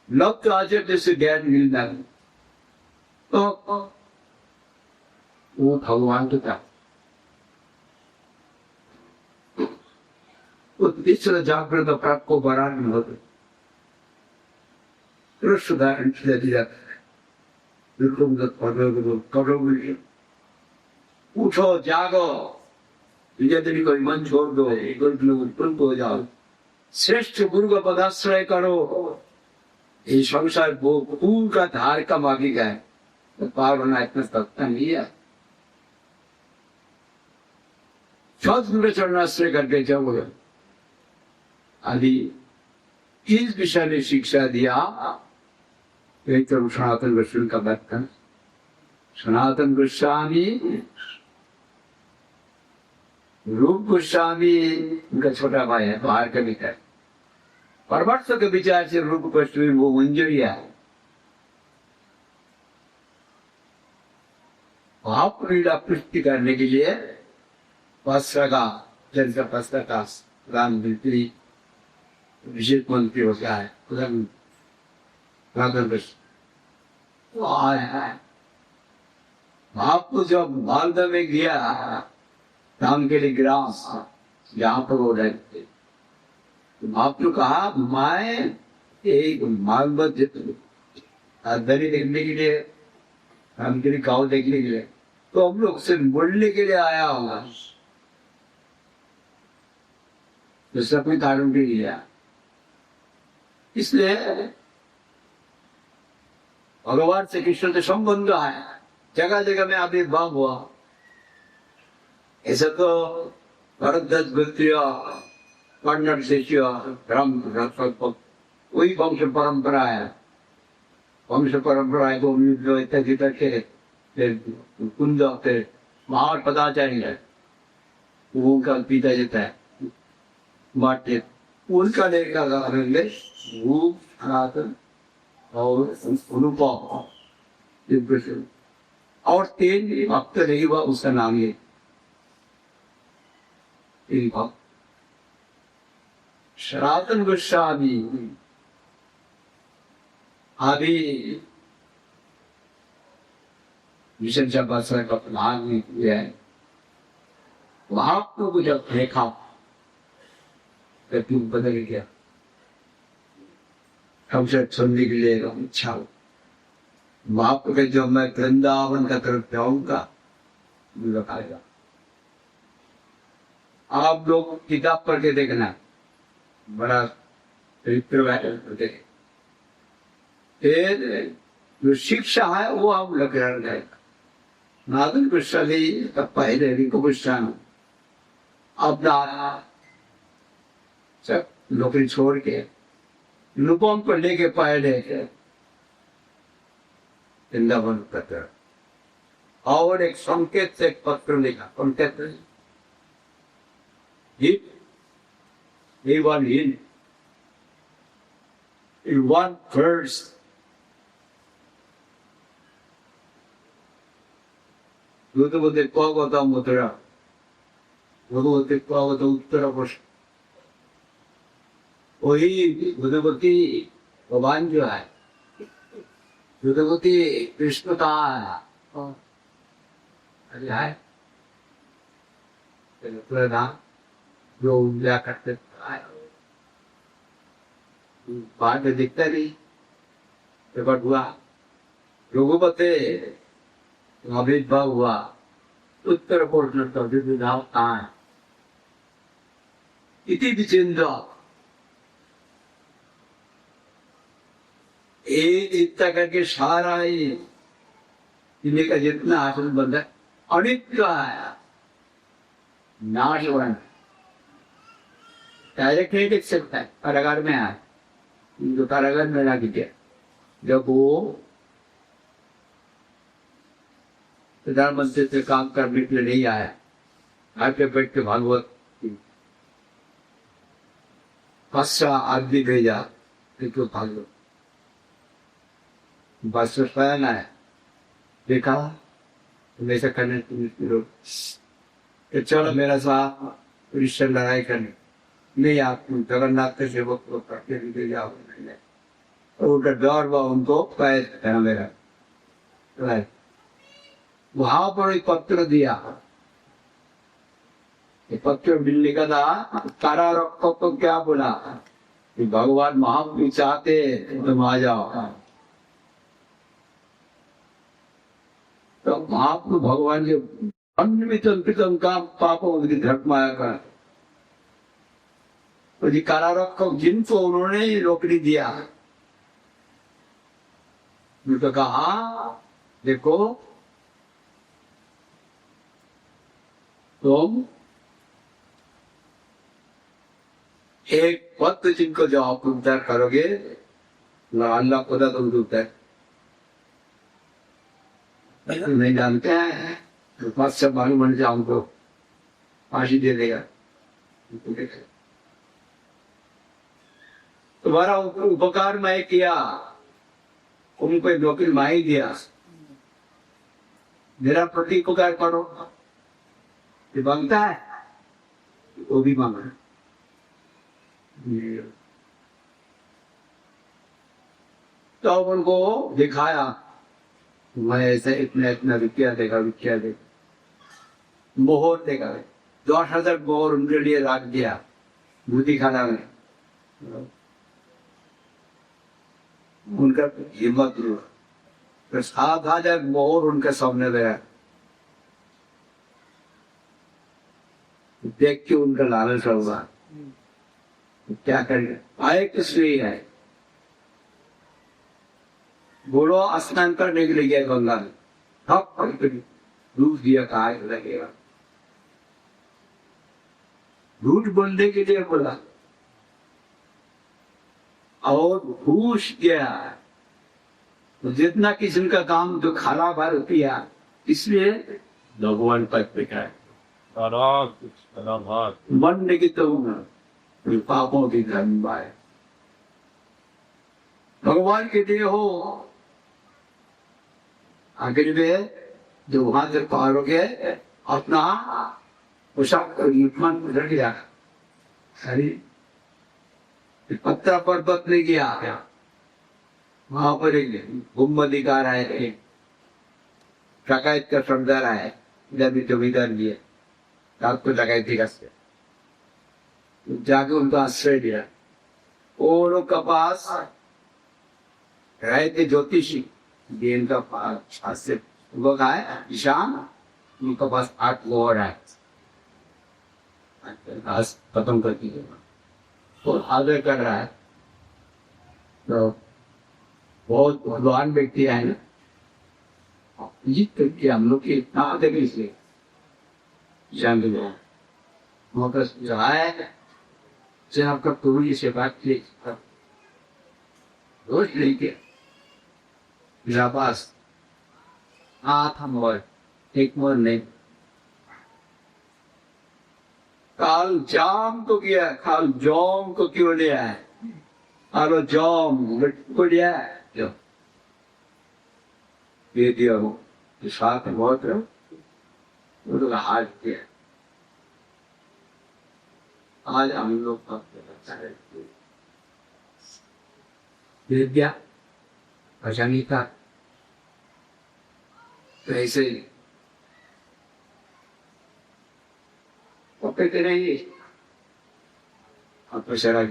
[SPEAKER 1] लव तो आज जैसे ज्ञान मिलना तो वो भगवान तो था तीसरा जागृत प्राप्त को बरान में होते सुधारण उठो जागो विजयदरी को मन छोड़ दो, उत्पन्न हो जाओ, श्रेष्ठ गुरु का पदाश्रय करो। ये संसार वो फूल का धार का मागी का है तो पार होना इतना सस्ता नहीं है। सदगुरु चरणाश्रय करके जब आदि इस विषय ने शिक्षा दिया, एक तो सनातन गोस्वामी का बर्तन, सनातन गोस्वामी, रूप गोस्वामी उनका छोटा भाई है, बाहर का भीतर परवर्षों के विचार से रूप गोस्वामी वो मंजूरिया है। भाव क्रीड़ा पुष्टि करने के लिए वस्त्र का जनता वस्त्र का प्रधानमंत्री विशेष मंत्री होता है, तो आया आपको जब मालदा में गया राम के लिए ग्राम जहाँ पर वो रहते, तो आपने कहा मैं एक मालदा दरी देखने के लिए, राम के लिए गाँव देखने के लिए, तो हम लोग से मिलने के लिए आया होगा, दूसरा कोई कारण भी नहीं है। इसलिए भगवान से कृष्ण से संबंध है, जगह जगह में आविर्भाव हुआ। ऐसा तो भरद्वाज गोत्रीय कन्नड़ देशीय ब्रह्म वही वंश परंपरा है, वंश परंपरा है। तो इत्यादि करके कुंद महान पदाचार्य है, वो उनका पिता जाता है बाटे, उनका लेकर रूप सनातन और अनुपम और तेज भक्त नहीं हुआ, उसका नाम ये भक्त सनातन गोस्वामी आदि मिशन चंपासर का प्रधान ने किया है। वहां को जब देखा तो बदल गया, हमसे सुनने के लिए इच्छा हो। बाप के जब मैं वृंदावन का तरफ जाऊंगा बताएगा। आप लोग किताब पढ़ के देखना, बड़ा चरित्र फिर जो शिक्षा है वो आप लग जाएगा। नादन कृष्ण तब पहले रिको कृष्ण अपना सब नौकरी छोड़ के अनुपम पर लेके पहले वृंदावन पत्र और एक संकेत से एक पत्र लिखा, संकेत in one verse भगवते पावता मुद्रा भगवते पावता उत्तर प्रश्न, वही भगवती भगवान जो है, भगवती कृष्णता है प्रधान जो उल्ला करते बाद में दिखता नहीं, प्रकट हुआ रघुपते आविर्भाव हुआ, उत्तर प्रश्न कहाँ है इति विचिंदा इतना करके सारा ही इन्हें का जितना आसन बंद है अनित्य है, नाशवान डायरेक्ट नहीं देख सकता है। कारागार में आए, जो कारागार में ला दिया, जब वो प्रधानमंत्री से काम करने के लिए नहीं आया, आके बैठ के भागवत पश्चा आदमी भेजा तो भागवत बस पहना है, देखा तुम ऐसा करने तुम चलो मेरा साथ रिश्ते लड़ाई करने नहीं, आप जगन्नाथ के सेवक को करके ले जाओ, और उनका डर हुआ उनको कैद है मेरा। वहां पर एक पत्र दिया, पत्र मिलने का था, तारा रखो तो क्या बोला कि भगवान महाप्रभु चाहते तुम आ जाओ, तो महाप्रभु भगवान के अन्वितम का पाप उनकी धर्म माया का तो जी कारारक्षक जिनको उन्होंने नौकरी दिया, तो कहा देखो तुम एक पद जिनको जो आप उद्धार करोगे अल्लाह खुदा तुम उद्धार नहीं जानते हैं तो पद से मालूम बन जाओ हमको फांसी दे देगा। तुम्हारा उपकार मैं किया, उनको नौकरी मैं ही दिया, मेरा प्रति उपकार करो। ये मांगता है वो भी मांगा। तो उनको दिखाया मैं ऐसे इतना इतना रुपया देगा मोहर देगा। 10,000 मोहर उनके लिए रख दिया बूटी खाना में। उनका हिम्मत हुआ तो 7,000 मोहर उनके सामने गया। देख के उनका लालच होगा क्या करेंगे। आए किस लिए है बोलो स्नान करने के लिए गया गंगा में डूब दिया कहा लगेगा। झूठ बोलने के लिए बोला और घूस गया तो जितना किस्म का काम जो खराब है रुपया इसलिए भगवान पद पे है मन नहीं तो पापों की धर्म है। भगवान के लिए हो आखिर में जो वहां से पारोगे अपना पोशाक युष्मान रख गया। अरे पत्थर पर्वत नहीं गया वहां पर एक गुम्बदिकार है डकैत का सरदार है इधर भी जमींदार भी है रात को डकैती करते जाके उनका आश्रय दिया। वो लोग का पास रहे थे ज्योतिषी दिन का हास्य वो का है ईशान उनका पास 8 मोहर है खत्म कर दीजिए और आदर कर रहा है। तो बहुत भगवान व्यक्ति है ना जीत करके हम लोग की इतना आदर इसलिए जान जो है से आपका पूरी से बात की रोज लेके मेरा पास था मोर एक मोर नहीं काल जाम को किया काल जॉम को क्यों लिया है आलो जॉम को लिया है जो ये दिया हो साथ में बहुत वो लोग हाथ किया। आज हम लोग का विद्या पहचानी था तो ऐसे कहते नहीं आपको शराब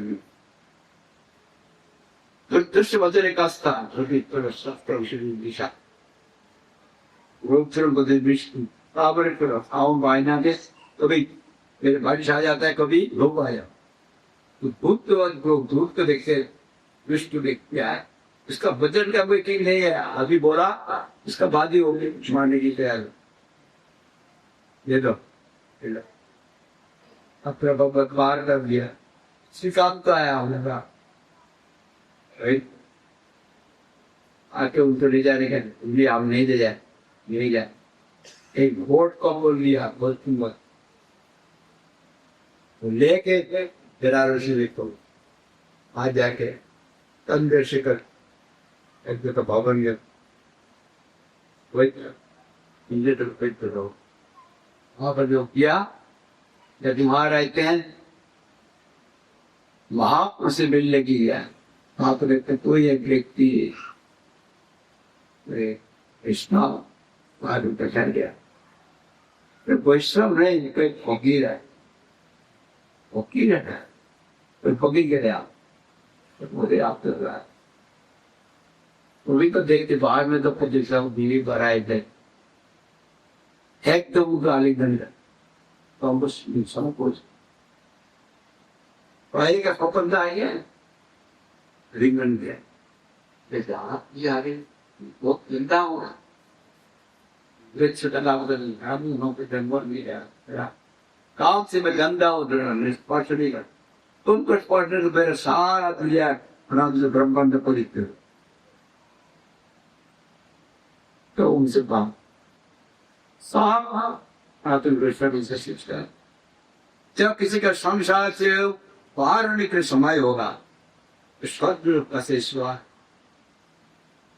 [SPEAKER 1] दृश्य वजह एक आस्था दिशा वायना के कभी मेरे बारिश आ जाता है कभी लोग आ जाओ तो धूप तो देखते विष्णु देखते है इसका वजन का कोई ठीक नहीं है। अभी बोला इसका बाद ही होगी छुड़ाने की तैयार ये दो अपना भगवत बाहर कर दिया श्रीकांत तो आया होगा आके उनको ले जाने का लिए हम नहीं ले जाए नहीं जाए एक वोट को बोल लिया बहुत मत लेके जरा ऋषि देखो आज जाके तंदे शिखर एक तो भवन रहो वहां पर जो किया जब वहां रहते हैं महापुरुष से मिलने की गया वहां पर देखते कोई एक व्यक्ति कृष्णा वहां पहचान गया वैष्णव नहीं कोई फकीर है फकीर है कोई फकीर के आप बोले आप तो भी तो देखते बाहर में तो कुछ जैसा बीवी भराए थे एक तो वो गाली गंदा तो हम बस सब कुछ पढ़ाई का पपंदा है रिंगन गया जैसे आप जी आ रही वो गंदा होगा काम से मैं गंदा हूँ स्पर्श नहीं कर तुमको पढ़ने से मेरा सारा दुनिया ब्रह्मांड पवित्र, तो उनसे बात से शिक्षा। जब किसी का संसार से बाहर होने के समय होगा तो स्वर्ग का शेषवा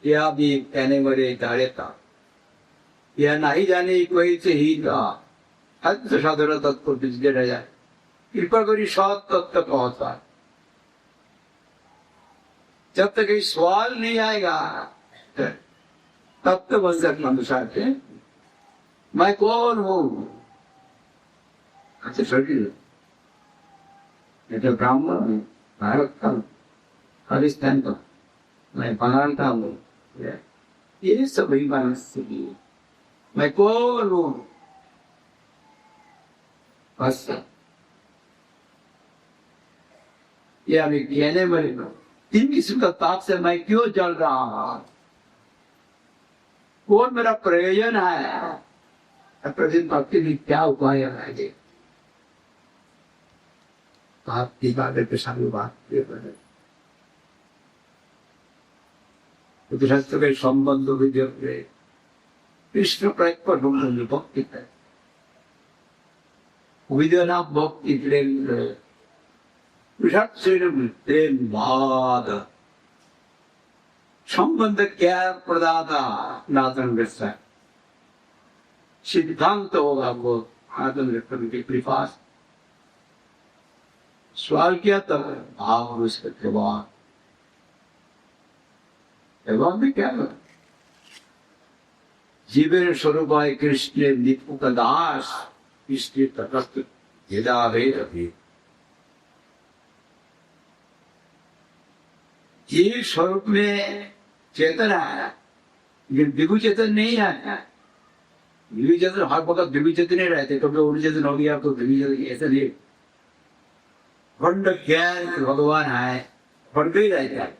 [SPEAKER 1] यह भी कहने वाले दाड़े था, यह नहीं जाने कोई से ही था हद साधारण तत्व बिजले रह जाए कृपा करी सात तत्व पहुंचता। जब तक ये सवाल नहीं आएगा तब तो बस अनुसार थे मैं कौन हूं। अच्छा शरीर मैं तो ब्राह्मण हूँ, भारत का हूँ, पाकिस्तान का, मैं बंगाल का हूँ, ये सब ही मानसिक मैं कौन हूँ बस ये अभी कहने वाले तीन किस्म का ताप से मैं क्यों जल रहा हूं, कौन मेरा प्रयोजन है, प्रतिदिन भक्ति में क्या उपाय है। आपकी बातें पे सारी बात गृहस्थ के संबंध भी देखते कृष्ण प्राप्त भक्ति है विद्या भक्ति बाद संबंध क्या प्रदाता नातन व्यवस्था सिद्धांत होगा वो आदम रखने की कृपा। सवाल किया तब भाव उसके जवाब जवाब भी क्या है जीवन स्वरूप कृष्ण नित्य का दास कृष्ण तटस्थ यदा वे अभी ये स्वरूप में चेतन है लेकिन विभु चेतन नहीं है। विभु चेतन हर वक्त विभु चेतन नहीं रहते, कभी उड़ चेतन हो गया तो विभु चेतन ऐसा नहीं। खंड ज्ञान भगवान है खंड ही रहता है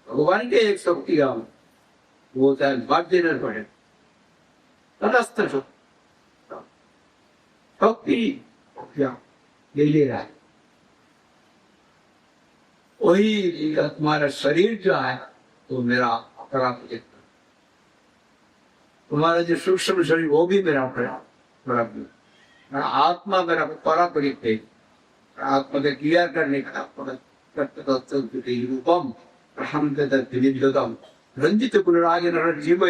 [SPEAKER 1] भगवान के एक शक्ति का वो होता है बाध्य न पड़े तटस्थ शक्ति ले ले रहा है वही तुम्हारा शरीर जो है तो मेरा अपराध, तुम्हारा जो सूक्ष्म शरीर वो भी मेरा अपराध, आत्मा मेरा परापरित है। आत्मा का क्रिया करने का रूपम प्रहम रंजित पुनराग जीव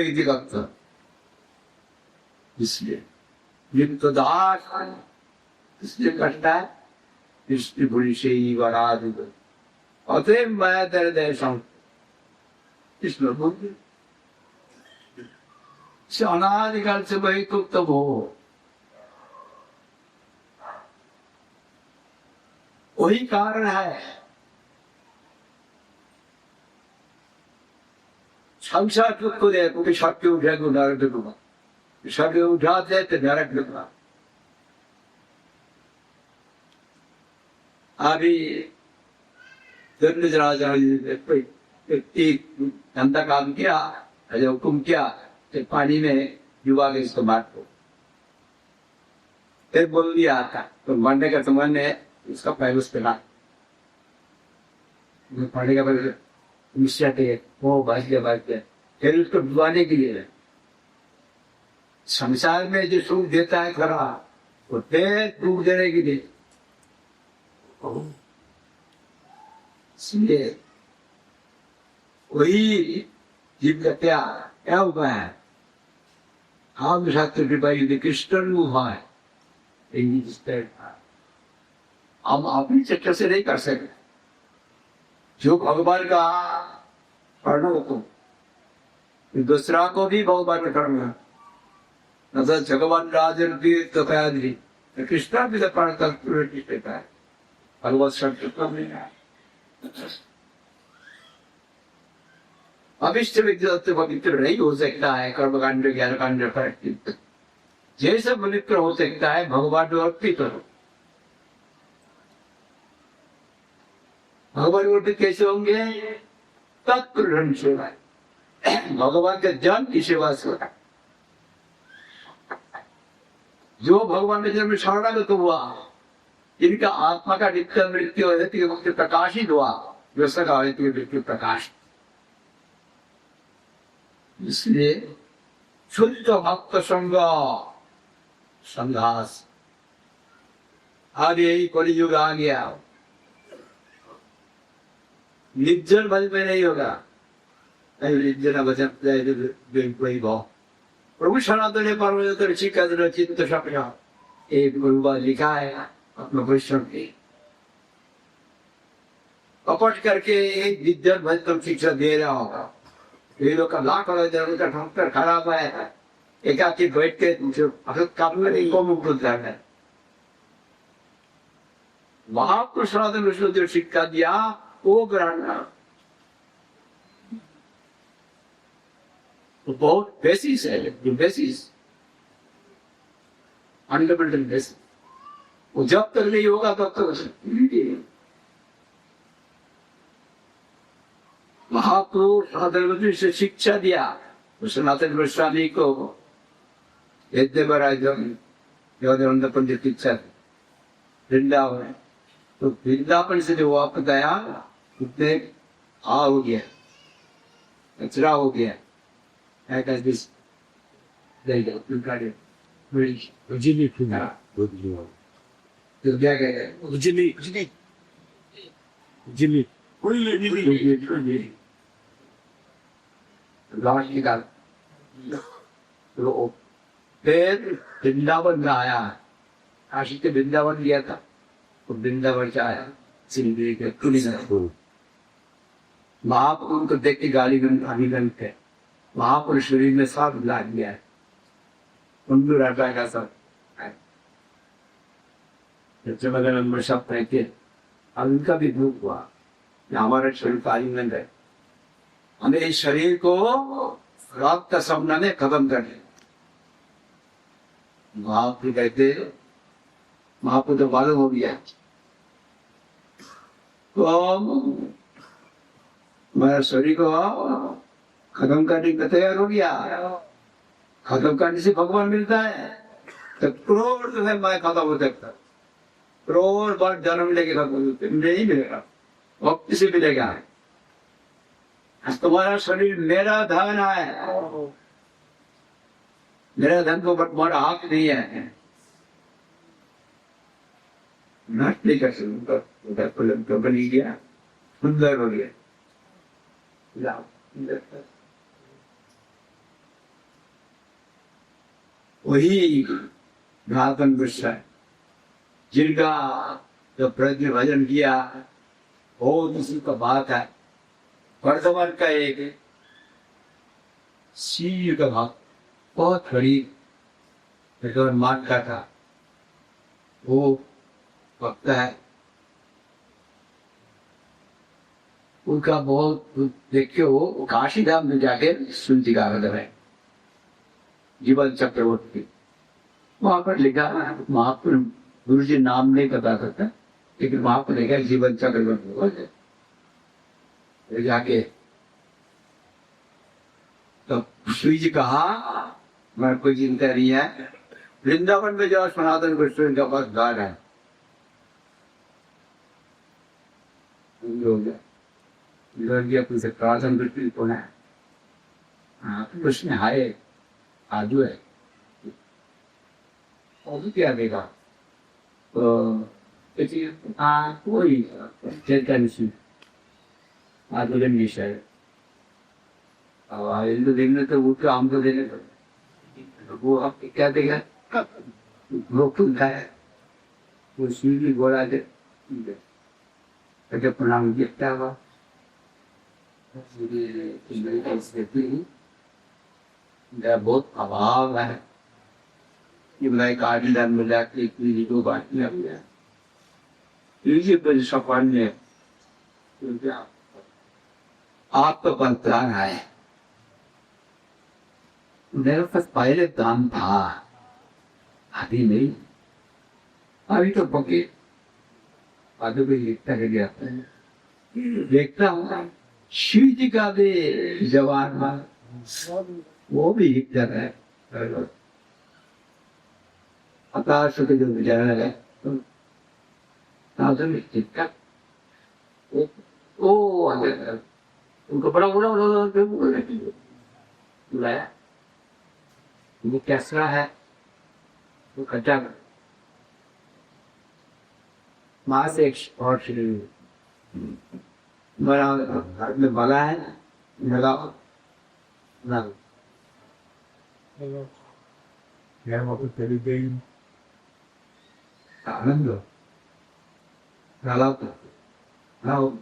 [SPEAKER 1] इसलिए इसलिए कहता है कृष्ण भूरि से ही वराध अतएव माया तेरे देशम कृष्ण से अनादिकाल से वही तुप्त हो वही कारण है। संसार दुख को देखो कि सबके उठा को नरक दूंगा, सबके उठा दे तो नरक दूंगा। अभी राजा धंधा काम किया हुक्म किया तो पानी में युवा के इसको मार दो, फिर बोल दिया था तो मरने का तुमने उसका पैर उस पे ला पढ़ने का पहले वो भाग्य फिर उसको डुबाने के लिए संसार में जो सुख देता है खरा वो फिर दुख देने के लिए इसलिए वही जीव का क्या हुआ है हम शास्त्र कृपा यदि कृष्ण हुआ है हम अपनी चक्कर से नहीं कर सकते। जो भगवान का पढ़ो को दूसरा को भी भगवान का करना न भगवान राजन कृष्णा भी पढ़ता है भगवत शब्द में अभिष्ट व्यक्ति पवित्र नहीं हो सकता है कर्मकांड ज्ञान कांड जैसे पवित्र हो सकता है भगवान को अर्पित करो। भगवान अर्पित कैसे होंगे तत्पुरुष सेवा भगवान के जन की सेवा से होता जो भगवान के जन्म में शरणागत हुआ जिनका आत्मा का नित्य मृत्यु है मुक्ति प्रकाशित हुआ, जो सका मृत्यु प्रकाश। इसलिए शुद्ध भक्त संग संघास, आज यही कलियुग आ गया, निर्जन भज में नहीं होगा, निर्जन भजन कोई भाव। प्रभु सनातन पार्वती ऋषि चित्त सपना एक गुरुबा लिखा है अपने वैष्णव के, कपट करके एक निर्जन भज तुम शिक्षा दे रहा होगा, ये लोग का लाख उनका डॉक्टर खराब है, एकाकी बैठ के काम इनको मुक्त होता है। महापुरुष सनातन ऋषि जो शिक्षा दिया वो ग्रहण, तो बहुत बेसिस है, जो बेसिस फंडामेंटल बेसिस, वो जब तक नहीं होगा तब तक महापुरुष सनातन से शिक्षा दिया। तो सनातन गोस्वामी को पंडित शिक्षा वृंदावन, तो वृंदावन से जो वापस आया उतने हो गया, कचरा हो गया, निकाल फिर वृंदावन में आया, काशी के वृंदावन गया था, तो वृंदावन से आया महापुरुष को देख के गाली गंध थे, महापुरुष शरीर में सब लाग गया है, उनको रहता है सब नंबर सब फेंके। अब उनका भी दुख हुआ, हमारा शरीर कालीगंध है, हमें इस शरीर को रक्त सपना ने खत्म कर दिया। महापुरुष कहते महापुरुष तो मालूम हो गया, तो मेरा शरीर को खत्म करने का तैयार हो गया, खत्म करने से भगवान मिलता है, तो करोड़ जो है मैं खत्म हो सकता, करोड़ बार जन्म लेके खत्म नहीं मिलेगा, वक्त से मिलेगा। तुम्हारा शरीर मेरा धन है, मेरा धन को तुम्हारा हक नहीं है, नष्ट नहीं कर सकता, बनी गया, सुंदर हो गया। वही घातन गुस्सा है, जिनका जो प्रज्ञ भजन किया बहुत उसी का बात है। वर्धमान का एक सी का भाग बहुत गरीब मानता था, वो वक्त है, उनका बहुत देखिए वो काशी धाम में जाके सुनती का है जीवन चक्रवर्ती, वहां पर लिखा महापुरुष, गुरु जी नाम नहीं पता करता, लेकिन वहां पर लिखा जीवन चक्रवर्ती जाके। तो श्री जी कहा मैं कोई चिंता नहीं है, वृंदावन में जाओ, सनातन गोस्वामी का पास द्वार है, अपने प्रार्थना दृष्टि कौन है, हाँ उसमें हाय आजू है, और क्या देगा, तो कोई चिंता नहीं, आधुनिक विषय हिंदू देखने तो वो तो हमको देने तो वो आप क्या देगा, वो खुद है, वो सीधी गोला दे प्रणाम किया हुआ बहुत अभाव है, ये बताए काटदार मिला के दो बात सफल आपका बलिदान है। मेरे पास पहले दान था, अभी नहीं, अभी तो बके आगे भी लिखता रह गया, देखता हूँ शिव जी का भी जवान वो भी लिखता है, आकाश के जो विचार है नाजन चित्ता ओ अंदर उनको बड़ा बड़ा बुलाया वो कैसा है वो कच्चा माँ से और बड़ा में बला है लगा ना
[SPEAKER 2] यार वहाँ पे तेरी गई
[SPEAKER 1] आनंद लगा ना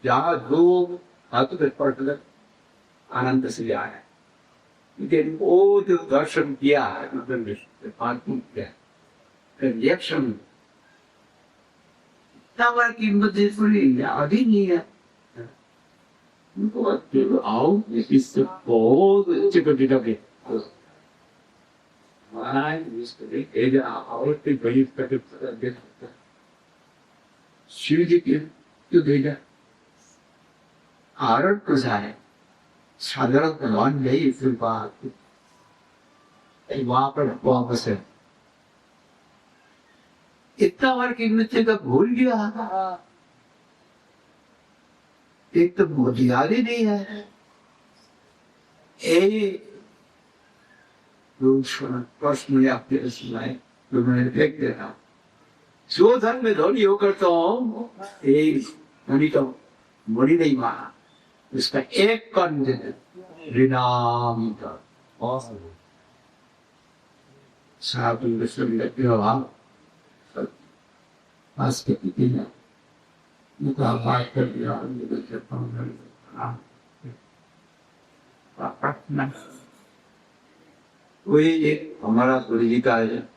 [SPEAKER 1] जहाँ दो हाथों पे पड़कर आनंद से आया लेकिन वो जो दर्शन किया रिएक्शन तब कीमत थोड़ी याद ही नहीं है उनको आओ इससे बहुत अच्छे कटी लगे शिव जी के क्यों भेजा आरण प्रसाद साधारण भगवान नहीं फिर बात वहां पर वापस है इतना बार कीमत का भूल गया एक तो बुद्धियारी नहीं है प्रश्न मुझे आपके सुनाए तो मैं फेंक देता हूँ जो धर्म में धोनी होकर तो मुनि तो मुनि नहीं माना इसका एक कर्ण रिनाम का बात कर दिया वही एक हमारा गुरु जी का है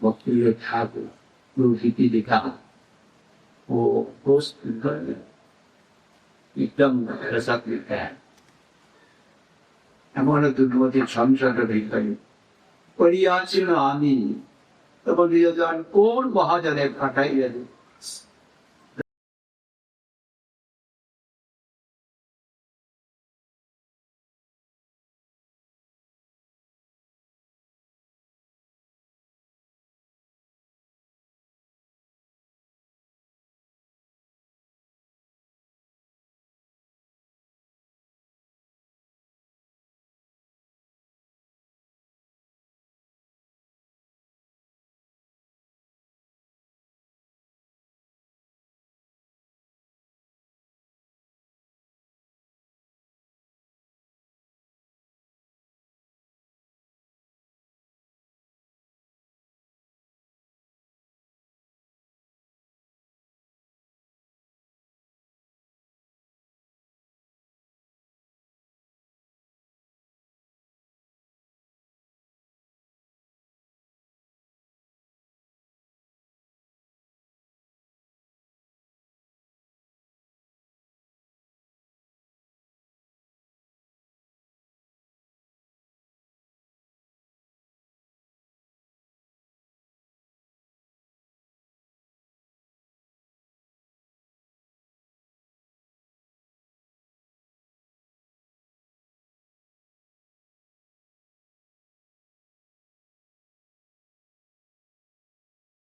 [SPEAKER 1] वकील ठाकुर गुरु जी की लिखा वो पोस्ट एकदम रसक लिखा है हमारा दुर्मति संसार लिखा परियाचिन आनी तब कौन महाजन है घटाई